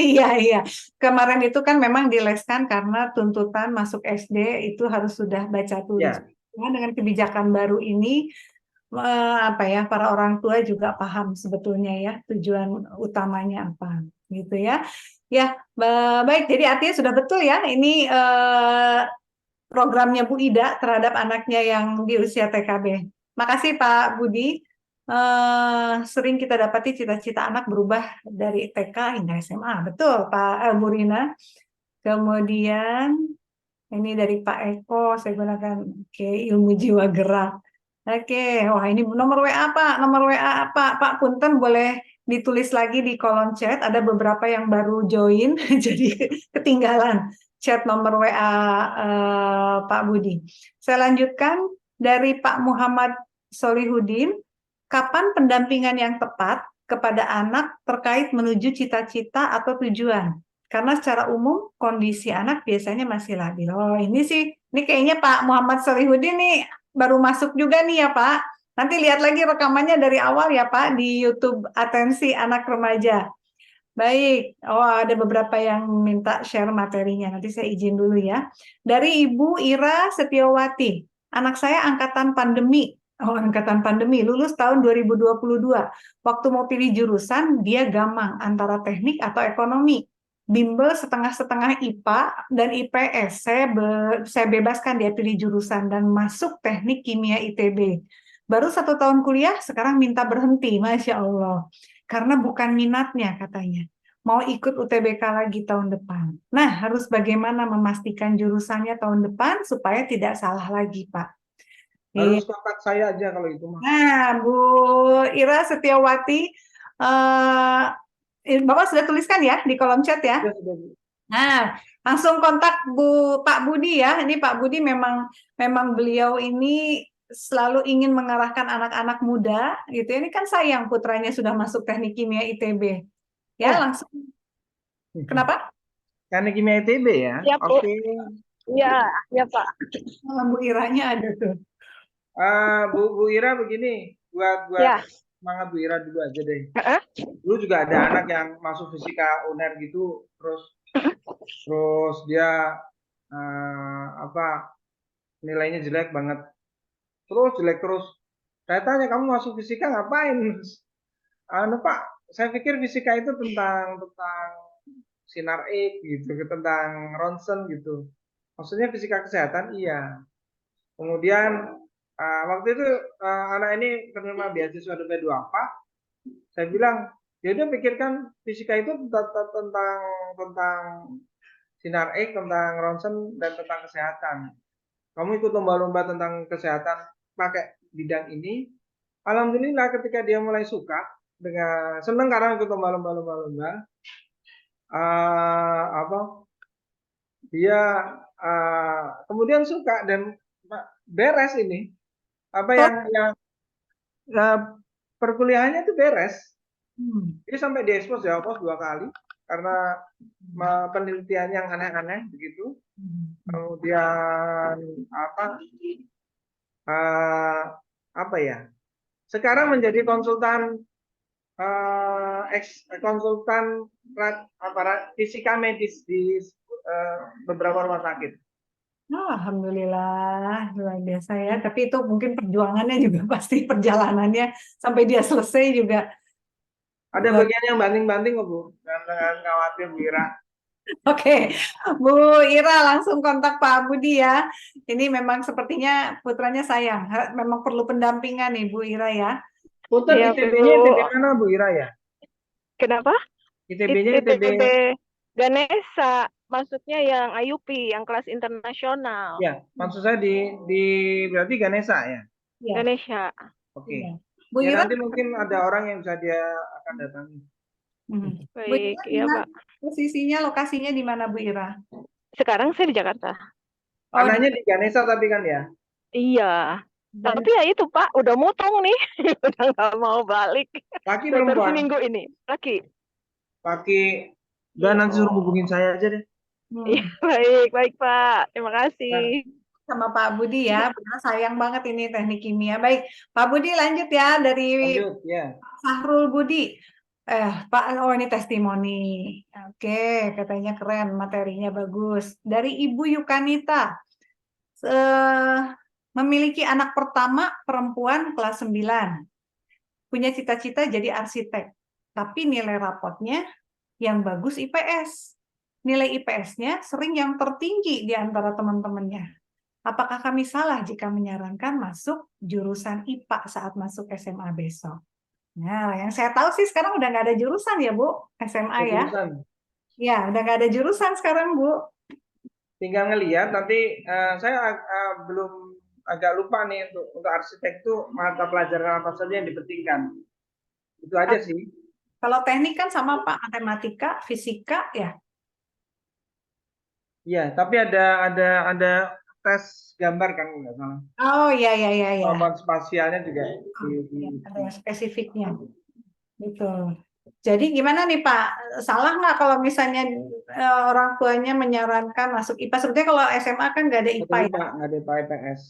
Iya. Kemarin itu kan memang dileskan karena tuntutan masuk SD itu harus sudah baca tulis. ya, Nah, dengan kebijakan baru ini para orang tua juga paham sebetulnya ya tujuan utamanya apa gitu ya. Ya, baik. Jadi artinya sudah betul ya ini programnya Bu Ida terhadap anaknya yang di usia TKB. Makasih Pak Budi. Sering kita dapati cita-cita anak berubah dari TK hingga SMA. Betul Pak Bu Rina. Kemudian ini dari Pak Eko, saya gunakan ilmu jiwa gerak. Oke, wah ini nomor WA Pak, nomor WA Pak Punten boleh ditulis lagi di kolom chat. Ada beberapa yang baru join, jadi ketinggalan chat nomor WA Pak Budi. Saya lanjutkan dari Pak Muhammad Solihudin. Kapan pendampingan yang tepat kepada anak terkait menuju cita-cita atau tujuan? Karena secara umum kondisi anak biasanya masih labil. Oh, ini kayaknya Pak Muhammad Solihudin nih baru masuk juga nih ya Pak. Nanti lihat lagi rekamannya dari awal ya Pak di YouTube Atensi Anak Remaja. Baik, ada beberapa yang minta share materinya. Nanti saya izin dulu ya. Dari Ibu Ira Setiawati. Anak saya angkatan pandemi. Angkatan pandemi, lulus tahun 2022. Waktu mau pilih jurusan, dia gamang antara teknik atau ekonomi. Bimbel setengah-setengah IPA dan IPS. Saya bebaskan dia pilih jurusan dan masuk teknik kimia ITB. Baru 1 tahun kuliah, sekarang minta berhenti. Masya Allah. Karena bukan minatnya katanya. Mau ikut UTBK lagi tahun depan. Nah, harus bagaimana memastikan jurusannya tahun depan supaya tidak salah lagi, Pak. harus kontak saya aja kalau itu mah. Nah, Bu Ira Setiawati, Bapak sudah tuliskan ya di kolom chat ya? Nah, langsung kontak Pak Budi ya. Ini Pak Budi memang beliau ini selalu ingin mengarahkan anak-anak muda gitu. Ini kan sayang putranya sudah masuk teknik kimia ITB. Ya, langsung. Kenapa? Teknik kimia ITB ya? Siap, Bu. Oke. Iya Pak. Bu Iranya ada tuh. Bu Ira begini, buat Ya. semangat Bu Ira dulu aja deh. Dulu juga ada anak yang masuk fisika UNER gitu, terus dia nilainya jelek banget, terus. Saya tanya, kamu masuk fisika ngapain? Pak, saya pikir fisika itu tentang sinar X gitu, tentang ronsen gitu. Maksudnya fisika kesehatan, iya. Kemudian waktu itu anak ini penerima beasiswa DP2 apa? Saya bilang, ya udah pikirkan fisika itu tentang sinar X, tentang ronsen dan tentang kesehatan. Kamu ikut lomba-lomba tentang kesehatan pakai bidang ini. Alhamdulillah ketika dia mulai suka dengan senang karena ikut lomba-lomba, dia kemudian suka dan beres ini yang perkuliahannya itu beres. Jadi sampai diekspos Jawa Pos 2 kali karena penelitian yang aneh-aneh begitu. kemudian apa ya? Sekarang menjadi konsultan konsultan fisika medis di beberapa rumah sakit. Oh, alhamdulillah, luar biasa ya. Tapi itu mungkin perjuangannya juga pasti perjalanannya sampai dia selesai juga. Ada bagian yang banting-banting kok Bu, jangan khawatir Bu Ira. Oke, Bu Ira langsung kontak Pak Budi ya. Ini memang sepertinya putranya sayang. Memang perlu pendampingan nih Bu Ira ya. Punten Iya, ITB-nya Bu. ITB mana Bu Ira ya? Kenapa? ITB-nya ITB. ITB Ganesha, maksudnya yang IUP, yang kelas internasional. Ya, maksud saya di berarti Ganesha ya. Iya. Ganesha. Oke. Iya. Bu Ya Ira, nanti mungkin ada orang yang bisa dia akan datangi. Bu Baik, Ira, iya di mana Pak. posisinya, lokasinya di mana Bu Ira? Sekarang saya di Jakarta. Oh, Anaknya di Ganesha tapi kan ya. Iya. dan Tapi ya itu Pak, udah motong nih. Udah nggak mau balik. Laki Baru perempuan. seminggu ini. Laki. Laki. Udah nanti suruh hubungin saya aja deh. Iya, baik Pak. Terima kasih. sama Pak Budi ya, benar sayang banget ini teknik kimia. Baik, Pak Budi lanjut ya dari Lanjut ya. Sahrul Budi. Pak, oh ini testimoni. Oke, katanya keren, materinya bagus. Dari Ibu Yukanita, memiliki anak pertama perempuan kelas 9. Punya cita-cita jadi arsitek. Tapi nilai rapotnya yang bagus IPS. Nilai IPS-nya sering yang tertinggi di antara teman-temannya. Apakah kami salah jika menyarankan masuk jurusan IPA saat masuk SMA besok? Nah, yang saya tahu sih sekarang udah nggak ada jurusan ya, Bu, SMA ya? Jurusan. Ya, udah nggak ada jurusan sekarang, Bu. Tinggal ngelihat nanti saya belum agak lupa nih untuk arsitek itu mata pelajaran apa saja yang dipentingkan. Itu aja sih. Kalau teknik kan sama Pak, matematika, fisika ya. Iya, tapi ada tes gambar kan nggak salah. Oh iya. Kemampuan spasialnya juga Ada yang spesifiknya. Betul. Jadi gimana nih Pak? Salah nggak kalau misalnya orang tuanya menyarankan masuk IPA? Sebetulnya kalau SMA kan nggak ada IPA ya. nggak ada IPA IPS.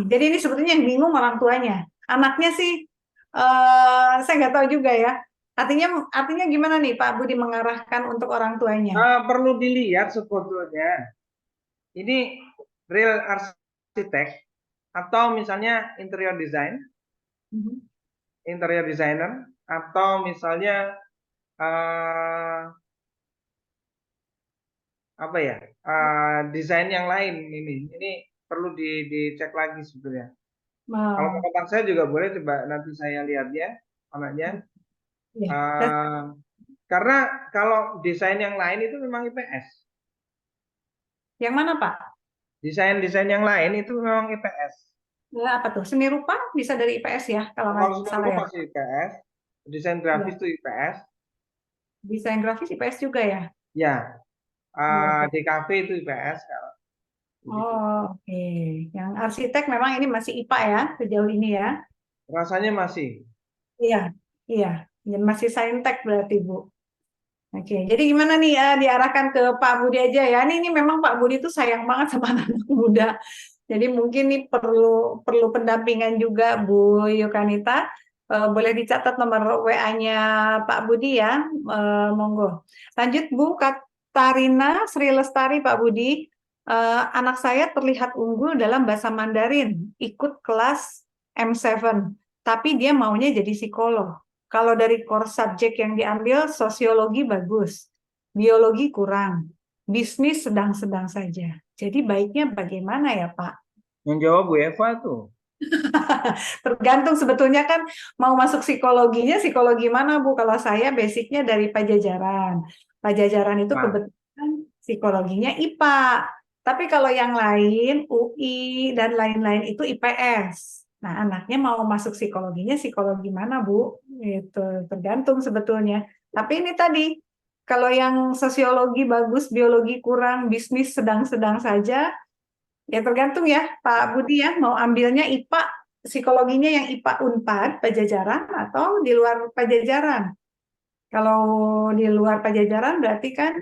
Jadi ini sebetulnya yang bingung orang tuanya. Anaknya sih saya nggak tahu juga ya. Artinya gimana nih Pak Budi mengarahkan untuk orang tuanya? Perlu dilihat sebetulnya. Ini real arsitek atau misalnya interior design, interior designer, atau misalnya apa ya desain yang lain ini perlu dicek lagi sebetulnya. Kalau mau kontak saya juga boleh, coba nanti saya lihat ya anaknya. Karena kalau desain yang lain itu memang IPS. Yang mana Pak? Desain yang lain itu memang IPS. Ya, apa tuh? Seni rupa bisa dari IPS ya kalau nggak salah ya. Masih IPS. Desain grafis itu IPS. Desain grafis IPS juga ya? Ya. DKV itu IPS kalau. Oh, oke. Yang arsitek memang ini masih IPA ya sejauh ini ya? Rasanya masih. Iya. Masih saintek berarti Bu. Oke, jadi gimana nih diarahkan ke Pak Budi aja ya? Ini memang Pak Budi tuh sayang banget sama anak muda. Jadi mungkin nih perlu pendampingan juga Bu Yukanita. Boleh dicatat nomor WA-nya Pak Budi ya. Monggo. Lanjut Bu Katarina Sri Lestari Pak Budi. Anak saya terlihat unggul dalam bahasa Mandarin, ikut kelas M7, tapi dia maunya jadi psikolog. Kalau dari core subject yang diambil, sosiologi bagus, biologi kurang, bisnis sedang-sedang saja. Jadi baiknya bagaimana ya Pak? Yang jawab Bu Eva tuh. Tergantung sebetulnya kan mau masuk psikologinya, psikologi mana Bu? Kalau saya basicnya dari Pajajaran. Pajajaran itu kebetulan psikologinya IPA. Tapi kalau yang lain, UI dan lain-lain itu IPS. Nah, anaknya mau masuk psikologinya, psikologi mana, Bu? Itu tergantung sebetulnya. Tapi ini tadi, kalau yang sosiologi bagus, biologi kurang, bisnis sedang-sedang saja, ya tergantung ya, Pak Budi ya, mau ambilnya IPA, psikologinya yang IPA Unpad, Pajajaran, atau di luar Pajajaran. Kalau di luar Pajajaran berarti kan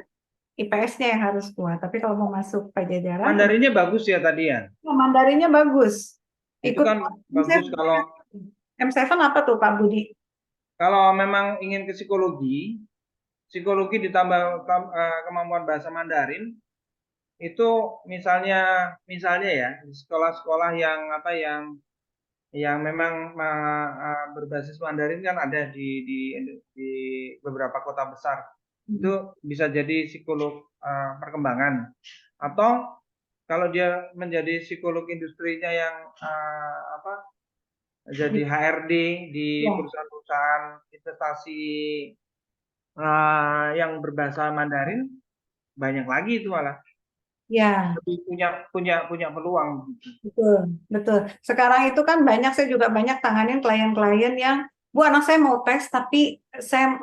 IPS-nya yang harus kuat. Tapi kalau mau masuk Pajajaran, Mandarinnya bagus ya tadi ya. Mandarinnya bagus. Itu Ikut kan bagus kalau M7 apa tuh Pak Budi? memang ingin ke psikologi ditambah kemampuan bahasa Mandarin, itu misalnya ya di sekolah-sekolah yang memang berbasis Mandarin kan ada di beberapa kota besar. Itu bisa jadi psikolog perkembangan, atau kalau dia menjadi psikolog industrinya yang jadi HRD di Ya. perusahaan-perusahaan investasi yang berbahasa Mandarin, banyak lagi itu malah Ya, lebih punya peluang. betul, betul. Sekarang itu kan saya juga banyak tanganin klien-klien yang, Bu, anak saya mau tes, tapi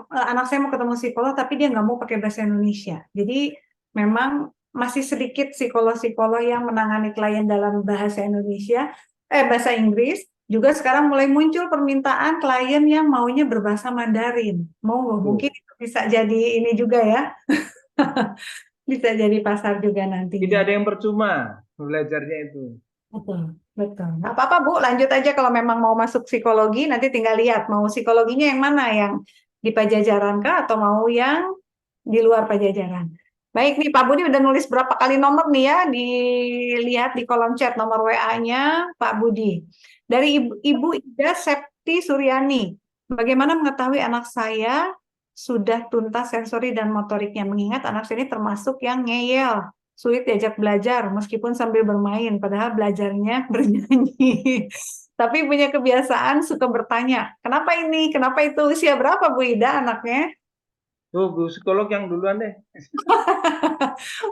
anak saya mau ketemu psikolog, tapi dia nggak mau pakai bahasa Indonesia. Jadi memang masih sedikit psikolog-psikolog yang menangani klien dalam bahasa Indonesia, bahasa Inggris. Juga sekarang mulai muncul permintaan klien yang maunya berbahasa Mandarin. Mungkin itu bisa jadi ini juga ya. Bisa jadi pasar juga nantinya. Tidak ada yang percuma belajarnya itu. Betul, betul. Nggak apa-apa, Bu. Lanjut aja kalau memang mau masuk psikologi, nanti tinggal lihat mau psikologinya yang mana, yang di Pajajaran kah atau mau yang di luar Pajajaran. Baik nih, Pak Budi udah nulis berapa kali nomor nih ya, dilihat di kolom chat nomor WA-nya Pak Budi. Dari Ibu Ida Septi Suryani. Bagaimana mengetahui anak saya sudah tuntas sensori dan motoriknya, mengingat anak saya ini termasuk yang ngeyel, sulit diajak belajar meskipun sambil bermain, padahal belajarnya bernyanyi. Tapi punya kebiasaan suka bertanya, kenapa ini, kenapa itu, usia berapa Bu Ida anaknya? Tuh, Bu psikolog yang duluan deh.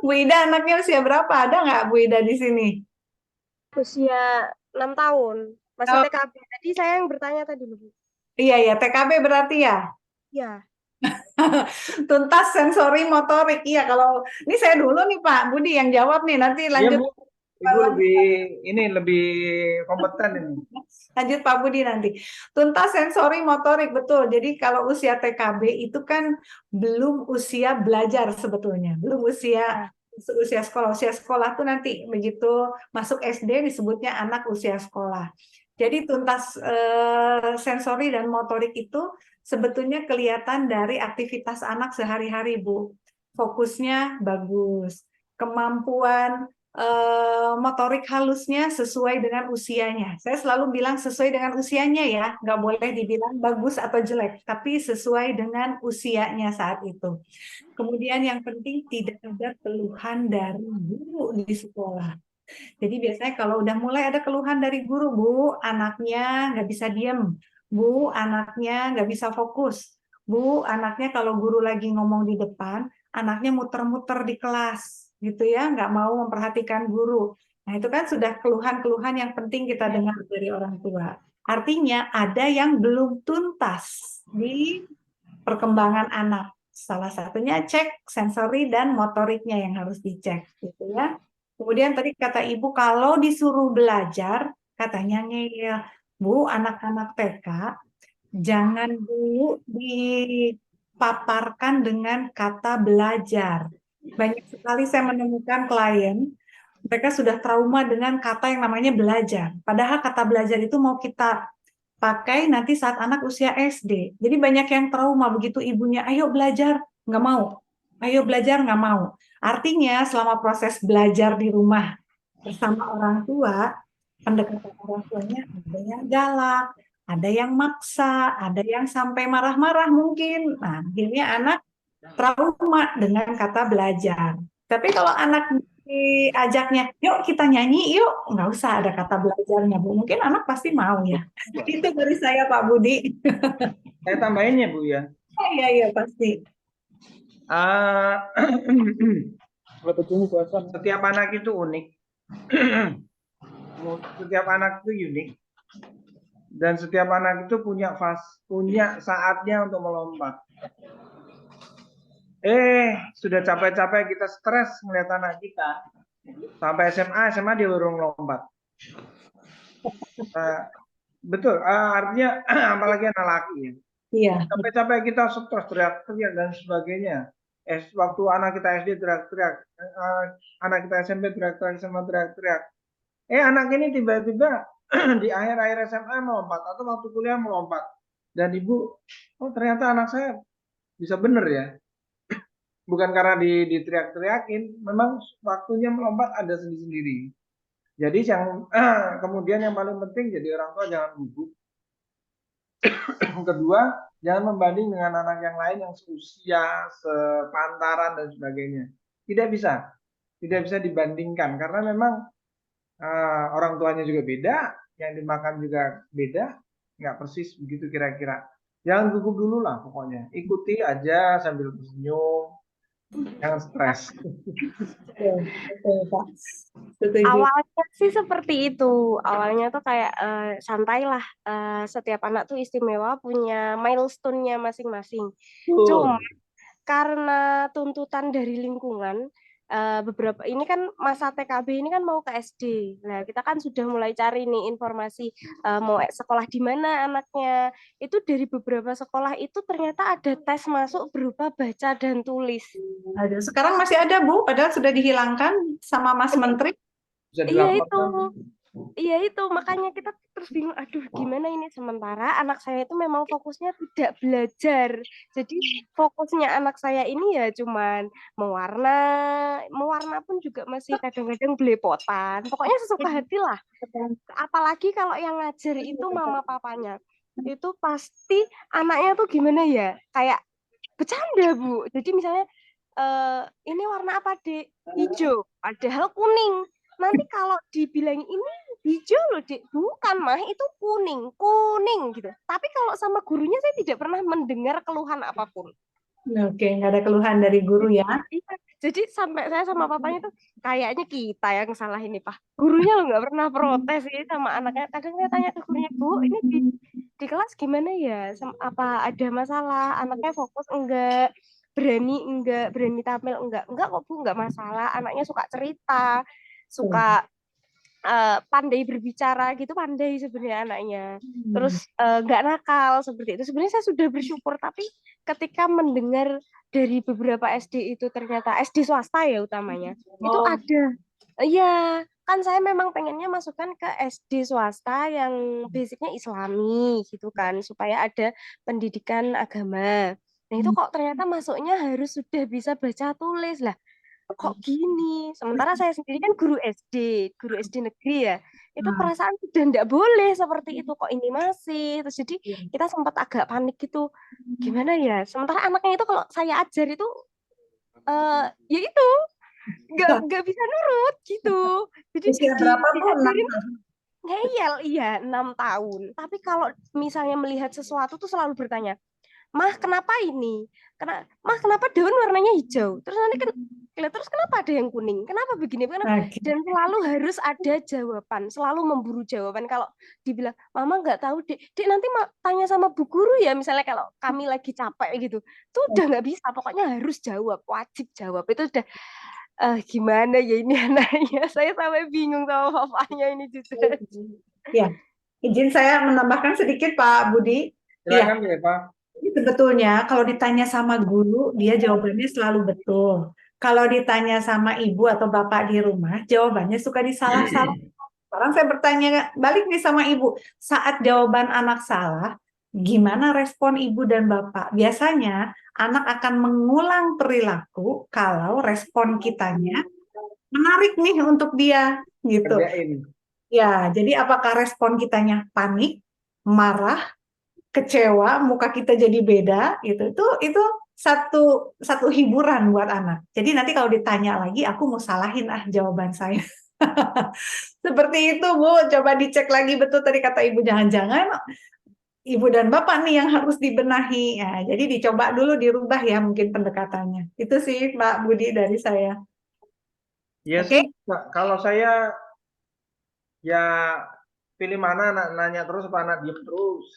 Bu Ida anaknya usia berapa? Ada nggak Bu Ida di sini? Usia 6 tahun. Masih Oh. TKB. Tadi saya yang bertanya tadi, Bu. Iya, ya, TKB berarti ya? Iya. Tuntas sensori motorik. Iya, kalau ini saya dulu nih Pak Budi yang jawab nih, nanti lanjut. Iya, Bu. Ibu lebih kompeten ini. Lanjut Pak Budi nanti. Tuntas sensori motorik, betul. Jadi kalau usia TKB itu kan belum usia belajar sebetulnya. Belum usia sekolah. Usia sekolah tuh nanti begitu masuk SD disebutnya anak usia sekolah. Jadi tuntas sensori dan motorik itu sebetulnya kelihatan dari aktivitas anak sehari-hari, Bu. Fokusnya bagus. Kemampuan motorik halusnya sesuai dengan usianya. Saya selalu bilang sesuai dengan usianya ya, nggak boleh dibilang bagus atau jelek, tapi sesuai dengan usianya saat itu. Kemudian yang penting tidak ada keluhan dari guru di sekolah. Jadi biasanya kalau udah mulai ada keluhan dari guru, Bu, anaknya nggak bisa diem, Bu, anaknya nggak bisa fokus, Bu, anaknya kalau guru lagi ngomong di depan, anaknya muter-muter di kelas, gitu ya, nggak mau memperhatikan guru. Nah, itu kan sudah keluhan-keluhan yang penting kita dengar dari orang tua. Artinya ada yang belum tuntas di perkembangan anak. Salah satunya cek sensori dan motoriknya yang harus dicek, gitu ya. Kemudian tadi kata Ibu kalau disuruh belajar, katanya ngeyel. Bu, anak-anak TK, jangan dulu dipaparkan dengan kata belajar. Banyak sekali saya menemukan klien, mereka sudah trauma dengan kata yang namanya belajar. Padahal kata belajar itu mau kita pakai nanti saat anak usia SD. Jadi banyak yang trauma begitu ibunya, ayo belajar, nggak mau. Ayo belajar, nggak mau. Artinya selama proses belajar di rumah bersama orang tua, pendekatan orang tuanya ada yang galak, ada yang maksa, ada yang sampai marah-marah mungkin. Nah, akhirnya anak trauma dengan kata belajar. Tapi kalau anak diajaknya, yuk kita nyanyi, yuk, nggak usah ada kata belajarnya, Bu. Mungkin anak pasti mau ya. Itu dari saya, Pak Budi. Saya tambahin ya, Bu ya. Iya, iya, pasti. Setiap anak itu unik. Setiap anak itu unik. Dan setiap anak itu punya saatnya untuk melompat. Sudah capek-capek kita stres melihat anak kita. Sampai SMA dia baru melompat. Betul, artinya apalagi anak laki ya. Iya. Capek-capek kita stres, teriak-teriak dan sebagainya. Waktu anak kita SD teriak-teriak, anak kita SMP teriak-teriak, SMA teriak-teriak. Anak ini tiba-tiba di akhir-akhir SMA melompat atau waktu kuliah melompat. Dan ibu, oh ternyata anak saya bisa bener ya. Bukan karena diteriak-teriakin, memang waktunya melompat ada sendiri-sendiri. Jadi yang kemudian yang paling penting jadi orang tua jangan gugup. Kedua, jangan membanding dengan anak yang lain yang seusia, sepantaran dan sebagainya. Tidak bisa dibandingkan karena memang orang tuanya juga beda, yang dimakan juga beda, nggak persis begitu kira-kira. Jangan gugup dulu lah pokoknya, ikuti aja sambil tersenyum, jangan stres. Betul, Pak. Setuju. Awalnya sih seperti itu. Awalnya tuh kayak santailah. Setiap anak tuh istimewa, punya milestone-nya masing-masing. Cuma karena tuntutan dari lingkungan, beberapa ini kan masa TKB ini kan mau ke SD. Nah, kita kan sudah mulai cari nih informasi mau sekolah di mana anaknya. Itu dari beberapa sekolah itu ternyata ada tes masuk berupa baca dan tulis. Aduh, sekarang masih ada, Bu, padahal sudah dihilangkan sama Mas Menteri. Bisa Iya itu. dilaporkan. Iya itu, makanya kita terus bingung, aduh gimana ini, sementara anak saya itu memang fokusnya tidak belajar. Jadi fokusnya anak saya ini ya cuman mewarna pun juga masih kadang-kadang belepotan. Pokoknya sesuka hati lah. Apalagi kalau yang ngajar itu mama papanya. Itu pasti anaknya tuh gimana ya, kayak bercanda, Bu. Jadi misalnya, ini warna apa, Dek? Hijau, padahal kuning. Nanti kalau dibilang ini hijau loh, Dek. Bukan, Mah, itu kuning gitu. Tapi kalau sama gurunya saya tidak pernah mendengar keluhan apapun. Oke, nggak ada keluhan dari guru ya. Iya. Jadi sampai saya sama papanya tuh kayaknya kita yang salah ini, Pak. Gurunya loh nggak pernah protes sih sama anaknya. Kadang saya tanya ke gurunya, Bu, ini di kelas gimana ya? Apa ada masalah? Anaknya fokus enggak? Berani tampil enggak kok, Bu, enggak masalah. Anaknya suka cerita, suka pandai berbicara gitu, pandai sebenarnya anaknya. Terus nggak nakal seperti itu. Sebenarnya saya sudah bersyukur, tapi ketika mendengar dari beberapa SD itu ternyata SD swasta ya utamanya, itu ada. Iya, kan saya memang pengennya masukkan ke SD swasta yang basicnya Islami gitu kan, supaya ada pendidikan agama. Nah itu kok ternyata masuknya harus sudah bisa baca tulis lah. Kok gini? Sementara saya sendiri kan guru SD negeri ya. Itu perasaan sudah tidak boleh seperti itu, kok ini masih. Terus jadi kita sempat agak panik gitu. Gimana ya? Sementara anaknya itu kalau saya ajar itu ya itu nggak bisa nurut gitu. Jadi Usia berapa, Bu? diajarin ngeyel, iya 6 tahun. Tapi kalau misalnya melihat sesuatu tuh selalu bertanya, Mah kenapa ini? Mah kenapa daun warnanya hijau? Terus nanti kan terus kenapa ada yang kuning? Kenapa begini? Kenapa? Dan selalu harus ada jawaban, selalu memburu jawaban. Kalau dibilang, Mama nggak tahu, Dek nanti tanya sama Bu Guru ya, misalnya kalau kami lagi capek gitu. Itu udah nggak bisa, pokoknya harus jawab, wajib jawab. Itu udah gimana ya ini anaknya? Saya sampai bingung sama papanya ini juga. Ya, izin saya menambahkan sedikit, Pak Budi. Silakan ya, Pak. Sebetulnya kalau ditanya sama guru, dia jawabannya selalu betul. Kalau ditanya sama ibu atau bapak di rumah, jawabannya suka disalah-salah. Sekarang saya bertanya balik nih sama ibu, saat jawaban anak salah, gimana respon ibu dan bapak? Biasanya anak akan mengulang perilaku kalau respon kitanya menarik nih untuk dia, gitu. Kerjain. Ya, jadi apakah respon kitanya panik, marah, kecewa, muka kita jadi beda, gitu. Itu satu hiburan buat anak. Jadi nanti kalau ditanya lagi, aku mau salahin jawaban saya. Seperti itu, Bu. Coba dicek lagi betul tadi kata Ibu, jangan-jangan Ibu dan Bapak nih yang harus dibenahi. Ya, jadi dicoba dulu dirubah ya mungkin pendekatannya. Itu sih Pak Budi dari saya. Iya sih, kalau saya ya pilih mana, anak nanya terus apa anak diem terus.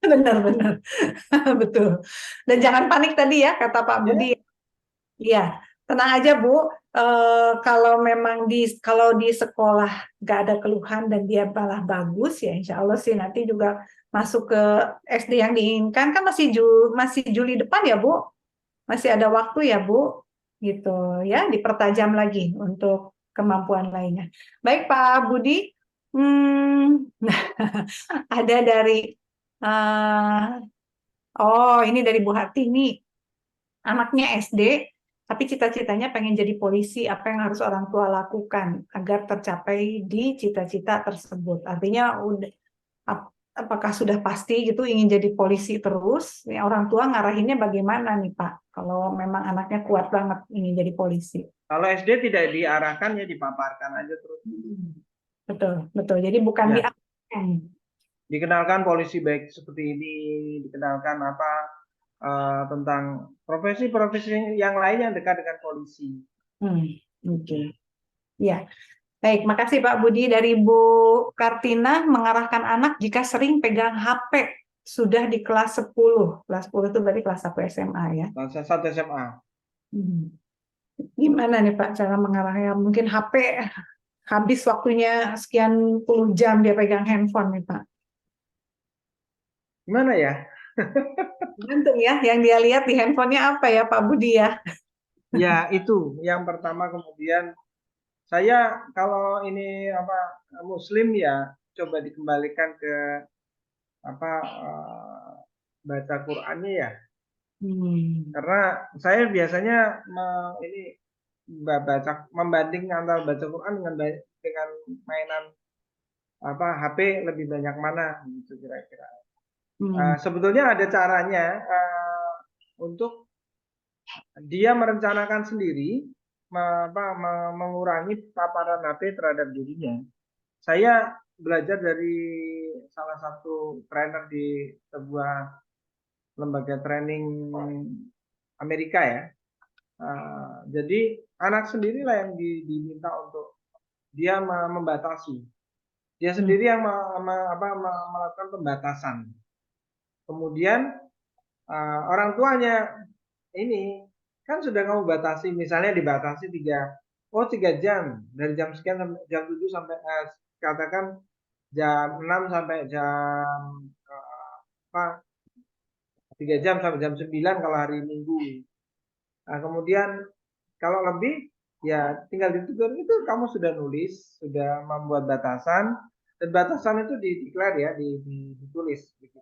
Benar-benar. Betul. Dan jangan panik tadi ya kata Pak Budi. Iya, tenang aja Bu. Kalau memang kalau di sekolah nggak ada keluhan dan dia malah bagus ya, insya Allah sih nanti juga masuk ke SD yang diinginkan kan masih Juli depan ya Bu. masih ada waktu ya Bu, gitu ya, dipertajam lagi untuk kemampuan lainnya. Baik Pak Budi, ada dari ini dari Bu Hati nih, anaknya SD, tapi cita-citanya pengen jadi polisi. Apa yang harus orang tua lakukan agar tercapai di cita-cita tersebut? Artinya apakah sudah pasti gitu ingin jadi polisi terus? Ya, orang tua ngarahinnya bagaimana nih Pak? Kalau memang anaknya kuat banget ingin jadi polisi. Kalau SD tidak diarahkan ya dipaparkan aja terus. Betul, betul. Jadi bukan Ya. diarahkan. Dikenalkan polisi baik seperti ini, dikenalkan apa tentang profesi-profesi yang lain yang dekat dengan polisi. Oke. Ya. Baik, makasih Pak Budi. Dari Bu Kartina, mengarahkan anak jika sering pegang HP sudah di kelas 10. Kelas 10 itu berarti kelas 1 SMA ya. Kelas 1 SMA. Gimana nih Pak cara mengarahnya? Mungkin HP habis waktunya sekian puluh jam dia pegang handphone nih Pak. Gimana ya? Gantung ya, yang dia lihat di handphonenya apa ya Pak Budi ya? Ya itu yang pertama. Kemudian saya kalau ini apa Muslim ya coba dikembalikan ke apa baca Qur'annya ya. Karena saya biasanya ini membanding antara baca Quran dengan mainan apa HP lebih banyak mana gitu kira-kira. Sebetulnya ada caranya untuk dia merencanakan sendiri mengurangi paparan HP terhadap dirinya. Saya belajar dari salah satu trainer di sebuah lembaga training Amerika ya. Jadi anak sendirilah yang diminta untuk dia membatasi. Dia sendiri yang melakukan pembatasan. Kemudian orang tuanya ini kan sudah kamu batasi, misalnya dibatasi 3 jam dari jam sekian sampai jam 7 sampai katakan jam 6 sampai jam 3 jam sampai jam 9 kalau hari Minggu. Nah, kemudian kalau lebih ya tinggal ditegur, itu kamu sudah nulis, sudah membuat batasan, dan batasan itu dideklar ya, ditulis begitu.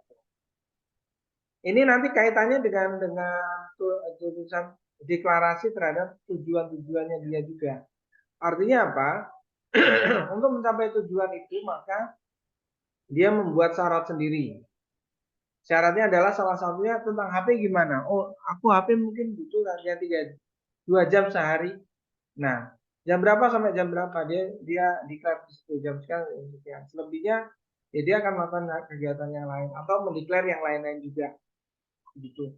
Ini nanti kaitannya dengan tulisan deklarasi terhadap tujuan-tujuannya dia juga. Artinya apa? Untuk mencapai tujuan itu maka dia membuat syarat sendiri. Syaratnya adalah salah satunya tentang HP gimana? Oh, aku HP mungkin butuh hanya 2 jam sehari. Nah, jam berapa sampai jam berapa dia declare di situ, jam sekian. Selebihnya ya dia akan melakukan kegiatan yang lain atau mendeklar yang lain-lain juga. Gitu.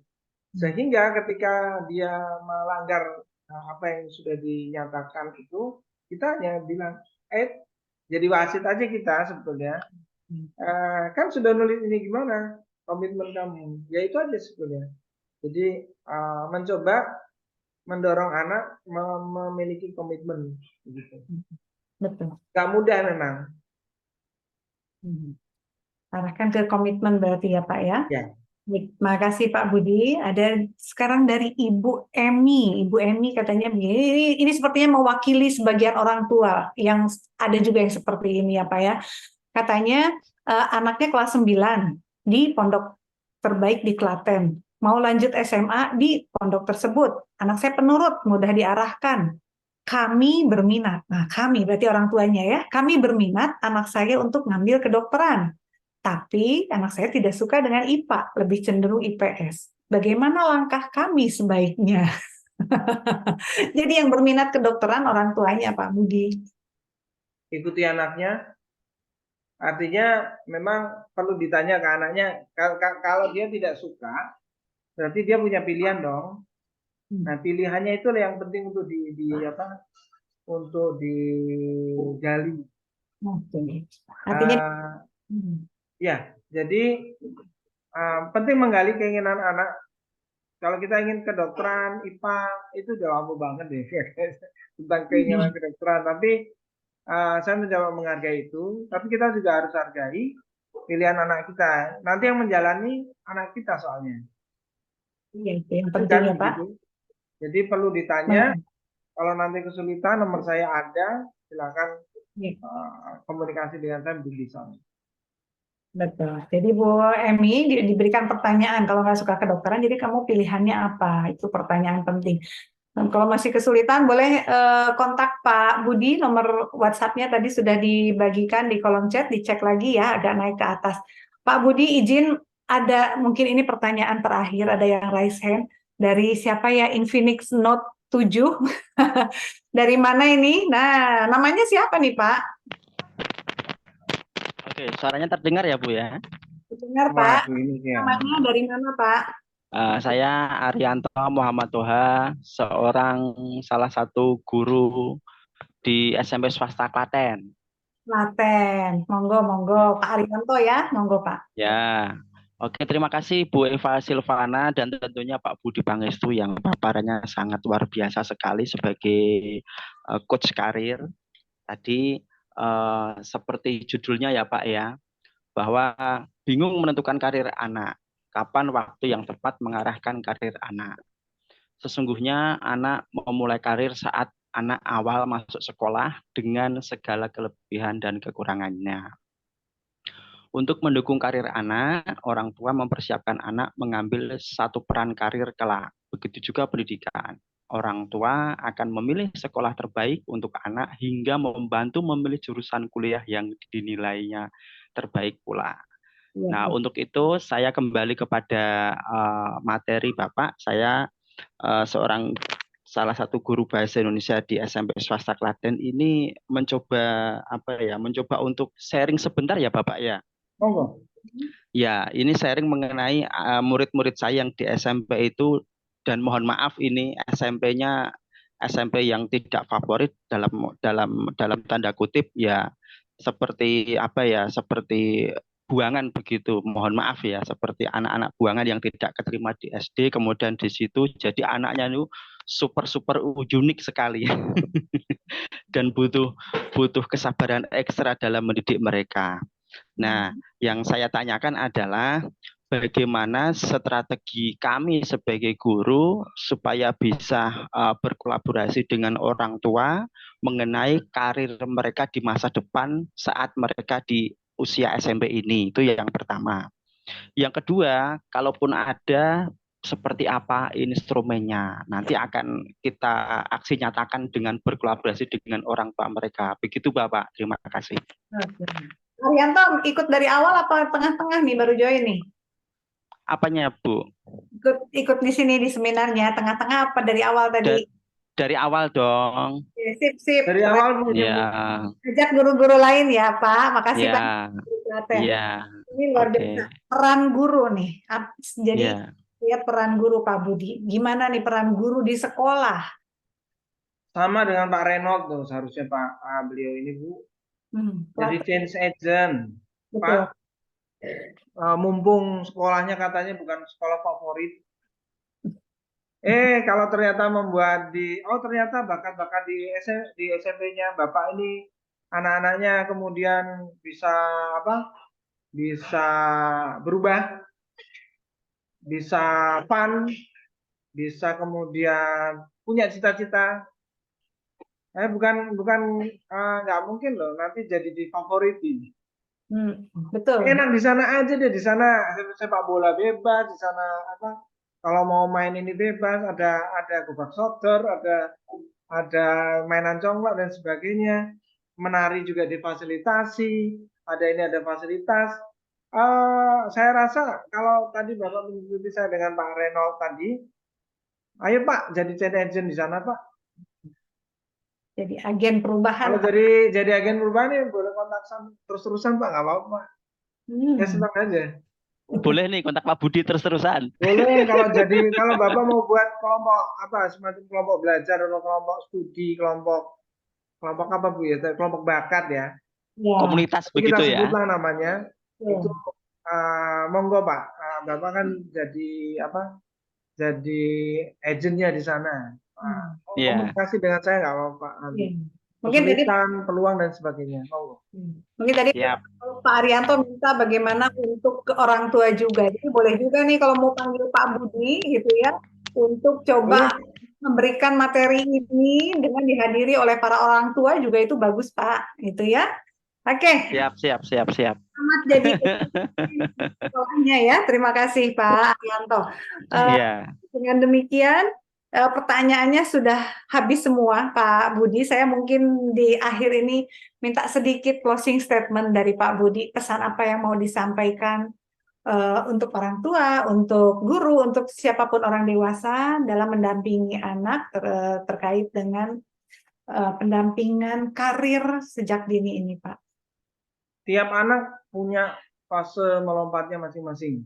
Sehingga ketika dia melanggar apa yang sudah dinyatakan itu, kita hanya bilang, jadi wasit aja kita sebetulnya. Kan sudah nulis ini gimana komitmen kamu? Ya itu aja sebetulnya. Jadi mencoba mendorong anak memiliki komitmen gitu. Betul. Gak mudah memang. Arahkan ke komitmen berarti ya Pak ya. Ya. Terima kasih Pak Budi. Ada sekarang dari Ibu Emi. Ibu Emi katanya begini, ini sepertinya mewakili sebagian orang tua yang ada juga yang seperti ini ya Pak ya. Katanya anaknya kelas 9 di pondok terbaik di Klaten. Mau lanjut SMA di pondok tersebut. Anak saya penurut, mudah diarahkan. Kami berminat. Nah, kami berarti orang tuanya ya. Kami berminat anak saya untuk ngambil kedokteran. Tapi anak saya tidak suka dengan IPA, lebih cenderung IPS. Bagaimana langkah kami sebaiknya? Jadi yang berminat kedokteran orang tuanya Pak Budi. Ikuti anaknya. Artinya memang perlu ditanya ke anaknya. Kalau dia tidak suka, berarti dia punya pilihan dong. Nah, pilihannya itu yang penting untuk untuk digali. Oke. Artinya ya, jadi penting menggali keinginan anak. Kalau kita ingin kedokteran, IPA itu udah lama banget deh tentang keinginan kedokteran. Tapi saya mencoba menghargai itu. Tapi kita juga harus hargai pilihan anak kita. Nanti yang menjalani anak kita soalnya. Iya, itu yang Kan penting ya Pak. begitu. Jadi perlu ditanya, Nah, kalau nanti kesulitan nomor saya ada, silakan iya, komunikasi dengan saya di sana. betul. Jadi Bu Emi diberikan pertanyaan kalau nggak suka kedokteran, jadi kamu pilihannya apa? Itu pertanyaan penting. Dan kalau masih kesulitan, boleh kontak Pak Budi, nomor WhatsApp-nya tadi sudah dibagikan di kolom chat, dicek lagi ya, agak naik ke atas. Pak Budi, izin ada, mungkin ini pertanyaan terakhir, ada yang raise hand, dari siapa ya, Infinix Note 7, dari mana ini? Nah, namanya siapa nih Pak? Oke, suaranya terdengar ya Bu ya? Dengar Pak, Waduh, ini dia. namanya dari mana Pak? Saya Arianto Muhammad Toha, salah satu guru di SMP swasta Klaten. Klaten, monggo, monggo. Ya. Pak Arianto ya, monggo Pak. Ya, oke, terima kasih Bu Eva Silvana dan tentunya Pak Budi Pangestu yang paparannya sangat luar biasa sekali sebagai coach karir. Tadi seperti judulnya ya Pak ya, bahwa bingung menentukan karir anak. Kapan waktu yang tepat mengarahkan karir anak? Sesungguhnya anak memulai karir saat anak awal masuk sekolah dengan segala kelebihan dan kekurangannya. Untuk mendukung karir anak, orang tua mempersiapkan anak mengambil satu peran karir kelak. Begitu juga pendidikan. Orang tua akan memilih sekolah terbaik untuk anak hingga membantu memilih jurusan kuliah yang dinilainya terbaik pula. Nah, untuk itu saya kembali kepada materi Bapak. Saya salah satu guru bahasa Indonesia di SMP swasta Klaten ini mencoba mencoba untuk sharing sebentar ya Bapak ya. Monggo. Ya, ini sharing mengenai murid-murid saya yang di SMP itu, dan mohon maaf ini SMP-nya SMP yang tidak favorit dalam tanda kutip ya, seperti seperti buangan begitu. Mohon maaf ya, seperti anak-anak buangan yang tidak keterima di SD, kemudian di situ jadi anaknya itu super unik sekali dan butuh kesabaran ekstra dalam mendidik mereka. Nah, yang saya tanyakan adalah bagaimana strategi kami sebagai guru supaya bisa berkolaborasi dengan orang tua mengenai karir mereka di masa depan saat mereka di usia SMP ini. Itu yang pertama. Yang kedua, kalaupun ada, seperti apa instrumennya. Nanti akan kita aksi nyatakan dengan berkolaborasi dengan orang tua mereka. Begitu Bapak, terima kasih. Arianto ikut dari awal apa tengah-tengah nih baru join nih? Apanya Bu? Ikut di sini di seminarnya, tengah-tengah apa dari awal tadi? Dari awal dong. Sip. Dari awal Bu. Ya. Ajak guru-guru lain ya Pak. Makasih Pak. Iya. Ini luar biasa. Peran guru nih. Jadi lihat peran guru Pak Budi. Gimana nih peran guru di sekolah? Sama dengan Pak Renold tuh seharusnya beliau ini Bu. Jadi change agent. Pak, mumpung sekolahnya katanya bukan sekolah favorit. Kalau ternyata ternyata bakat-bakat di SMP-nya Bapak ini anak-anaknya kemudian bisa berubah, bisa fun, bisa kemudian punya cita-cita. Bukan nggak mungkin loh nanti jadi difavoriti. Betul. Enak di sana aja deh, di sana sepak bola bebas, di sana kalau mau main ini bebas, ada gobak sodor, ada mainan congklak dan sebagainya. Menari juga difasilitasi, ada fasilitas. Saya rasa kalau tadi Bapak mengikuti saya dengan Pak Renold tadi, ayo Pak jadi change agent di sana Pak. Jadi agen perubahan. Kalau jadi agen perubahan ya boleh kontak terus-terusan Pak, nggak apa-apa Pak. Ya senang aja. Boleh nih kontak Pak Budi terus-terusan. Boleh kalau Bapak mau buat kelompok semacam kelompok belajar atau kelompok studi, kelompok apa Bu ya? Kelompok bakat ya. Komunitas begitu ya. Kita sebutlah namanya. Itu monggo Pak. Bapak kan jadi Jadi agentnya di sana. Komunikasi dengan saya nggak apa-apa. Mungkin tadi kesulitan, peluang dan sebagainya. Monggo. Mungkin tadi Siap. Pak Arianto minta bagaimana untuk ke orang tua juga. Jadi boleh juga nih kalau mau panggil Pak Budi gitu ya, untuk coba memberikan materi ini dengan dihadiri oleh para orang tua juga itu bagus Pak, gitu ya. Oke, Siap. selamat jadi sekolahnya ya. Terima kasih Pak Arianto. Iya. Dengan demikian, pertanyaannya sudah habis semua, Pak Budi. Saya mungkin di akhir ini minta sedikit closing statement dari Pak Budi. Pesan apa yang mau disampaikan untuk orang tua, untuk guru, untuk siapapun orang dewasa dalam mendampingi anak terkait dengan pendampingan karir sejak dini ini, Pak. Tiap anak punya fase melompatnya masing-masing.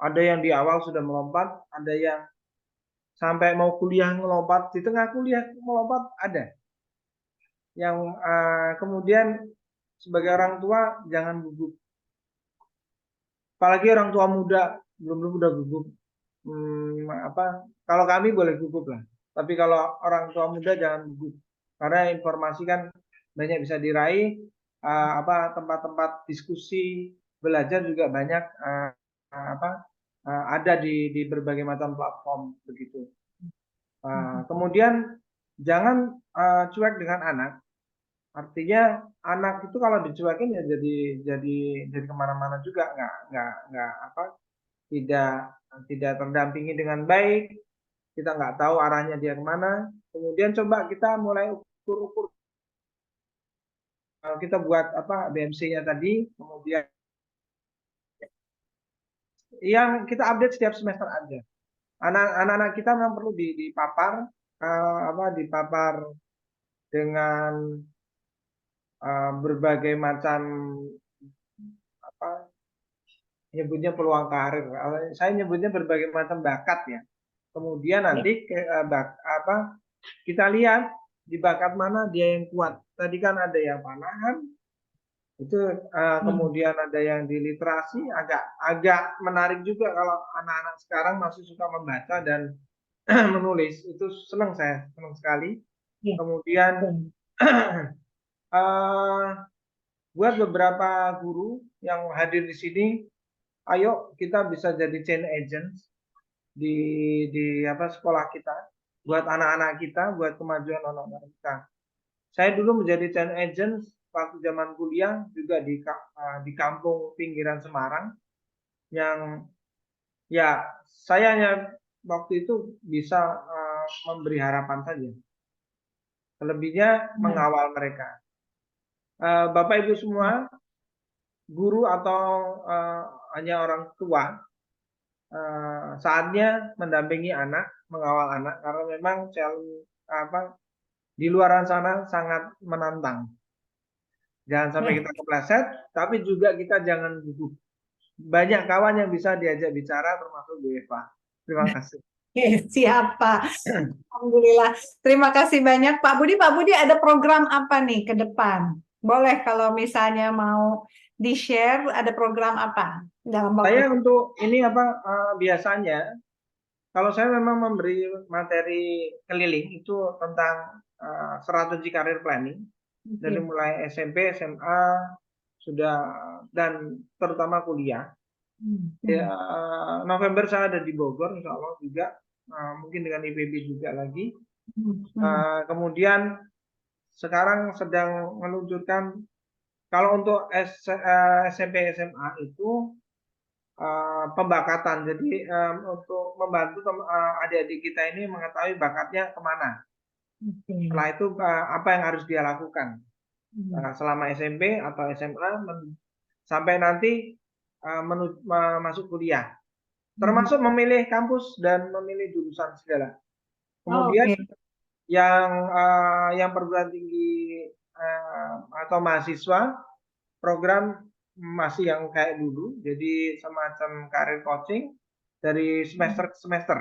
Ada yang di awal sudah melompat, ada yang sampai mau kuliah melompat, di tengah kuliah melompat ada. Yang kemudian sebagai orang tua jangan gugup. Apalagi orang tua muda belum udah gugup. Kalau kami boleh gugup lah. Tapi kalau orang tua muda jangan gugup. Karena informasi kan banyak bisa diraih. Tempat-tempat diskusi belajar juga banyak ada di berbagai macam platform begitu. Kemudian jangan cuek dengan anak. Artinya anak itu kalau dicuekin ya jadi kemana-mana juga tidak terdampingi dengan baik. Kita nggak tahu arahnya dia kemana. Kemudian coba kita mulai ukur-ukur. Kita buat BMC-nya tadi, kemudian yang kita update setiap semester aja. Anak-anak kita memang perlu dipapar dengan berbagai macam nyebutnya peluang karir. Saya nyebutnya berbagai macam bakat ya. Kemudian nanti kita lihat di bakat mana dia yang kuat. Tadi kan ada yang panahan, itu kemudian ada yang di literasi, agak menarik juga kalau anak-anak sekarang masih suka membaca dan menulis. Itu senang sekali. Kemudian buat beberapa guru yang hadir di sini, ayo kita bisa jadi change agents di sekolah kita, buat anak-anak kita, buat kemajuan anak-anak kita. Saya dulu menjadi change agents waktu zaman kuliah juga di kampung pinggiran Semarang, yang ya saya hanya waktu itu bisa memberi harapan saja. Selebihnya mengawal mereka. Bapak Ibu semua, guru atau hanya orang tua, saatnya mendampingi anak, mengawal anak, karena memang di luar sana sangat menantang. Jangan sampai kita kepleset, tapi juga kita jangan gugup. Banyak kawan yang bisa diajak bicara, termasuk Bu Eva. Terima kasih. Siapa? Alhamdulillah. Terima kasih banyak Pak Budi. Pak Budi ada program apa nih ke depan? Boleh kalau misalnya mau di-share, ada program apa dalam waktu? Saya untuk ini biasanya kalau saya memang memberi materi keliling itu tentang strategi karir planning dari mulai SMP, SMA sudah dan terutama kuliah. Ya, November saya ada di Bogor, insya Allah juga mungkin dengan IPB juga lagi. Kemudian sekarang sedang meluncurkan kalau untuk SMP SMA itu pembakatan. Jadi untuk membantu adik-adik kita ini mengetahui bakatnya kemana. Setelah itu apa yang harus dia lakukan selama SMP atau SMA sampai nanti masuk kuliah. Termasuk memilih kampus dan memilih jurusan segala. Kemudian yang perguruan tinggi atau mahasiswa program masih yang kayak dulu, jadi semacam karir coaching dari semester ke semester.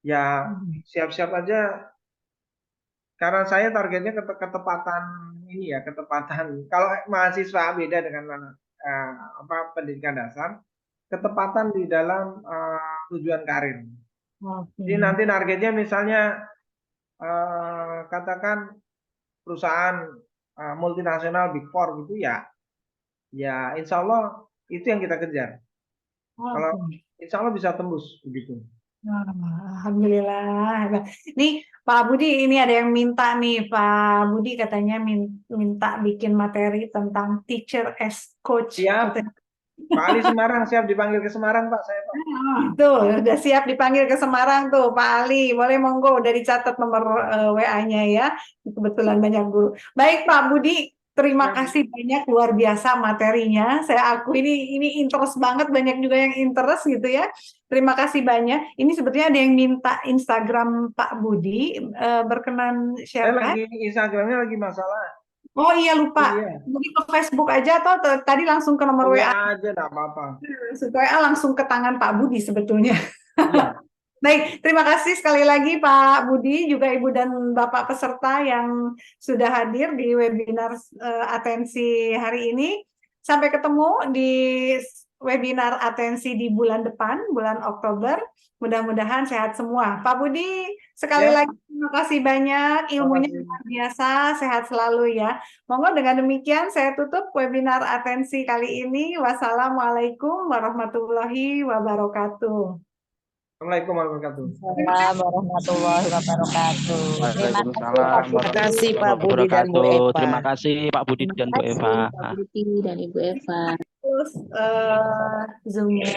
Ya siap-siap aja, karena saya targetnya ketepatan ini ya, ketepatan. Kalau mahasiswa beda dengan pendidikan dasar, ketepatan di dalam tujuan karir. Jadi nanti targetnya misalnya katakan perusahaan multinasional Big Four gitu ya insya Allah itu yang kita kejar. Kalau insya Allah bisa tembus begitu. Alhamdulillah. Nih Pak Budi, ini ada yang minta nih, Pak Budi katanya minta bikin materi tentang teacher as coach. Siap. Pak Ali Semarang siap dipanggil ke Semarang, Pak. Saya Pak. Tuh, udah siap dipanggil ke Semarang tuh, Pak Ali. Boleh monggo, udah dicatat nomor WA-nya ya. Kebetulan banyak guru. Baik, Pak Budi, terima kasih banyak, luar biasa materinya. Saya akui ini interest banget, banyak juga yang interest gitu ya. Terima kasih banyak. Ini sebetulnya ada yang minta Instagram Pak Budi, berkenan share kan? Instagramnya lagi masalah. Oh iya lupa. Iya. Mungkin ke Facebook aja atau tadi langsung ke nomor WA aja, enggak apa-apa. WA langsung ke tangan Pak Budi sebetulnya. Iya. Baik, terima kasih sekali lagi Pak Budi, juga Ibu dan Bapak peserta yang sudah hadir di webinar atensi hari ini. Sampai ketemu di webinar atensi di bulan depan, bulan Oktober. Mudah-mudahan sehat semua. Pak Budi, sekali lagi terima kasih banyak, ilmunya luar biasa, sehat selalu ya. Monggo dengan demikian saya tutup webinar atensi kali ini. Wassalamualaikum warahmatullahi wabarakatuh. Assalamualaikum warahmatullahi wabarakatuh. Assalamualaikum warahmatullahi wabarakatuh. Waalaikumsalam Terima kasih Pak Budi dan Bu Eva. Terima kasih Pak Budi dan Bu Eva. Pak Budi dan Ibu Eva. Terus Zoom-nya.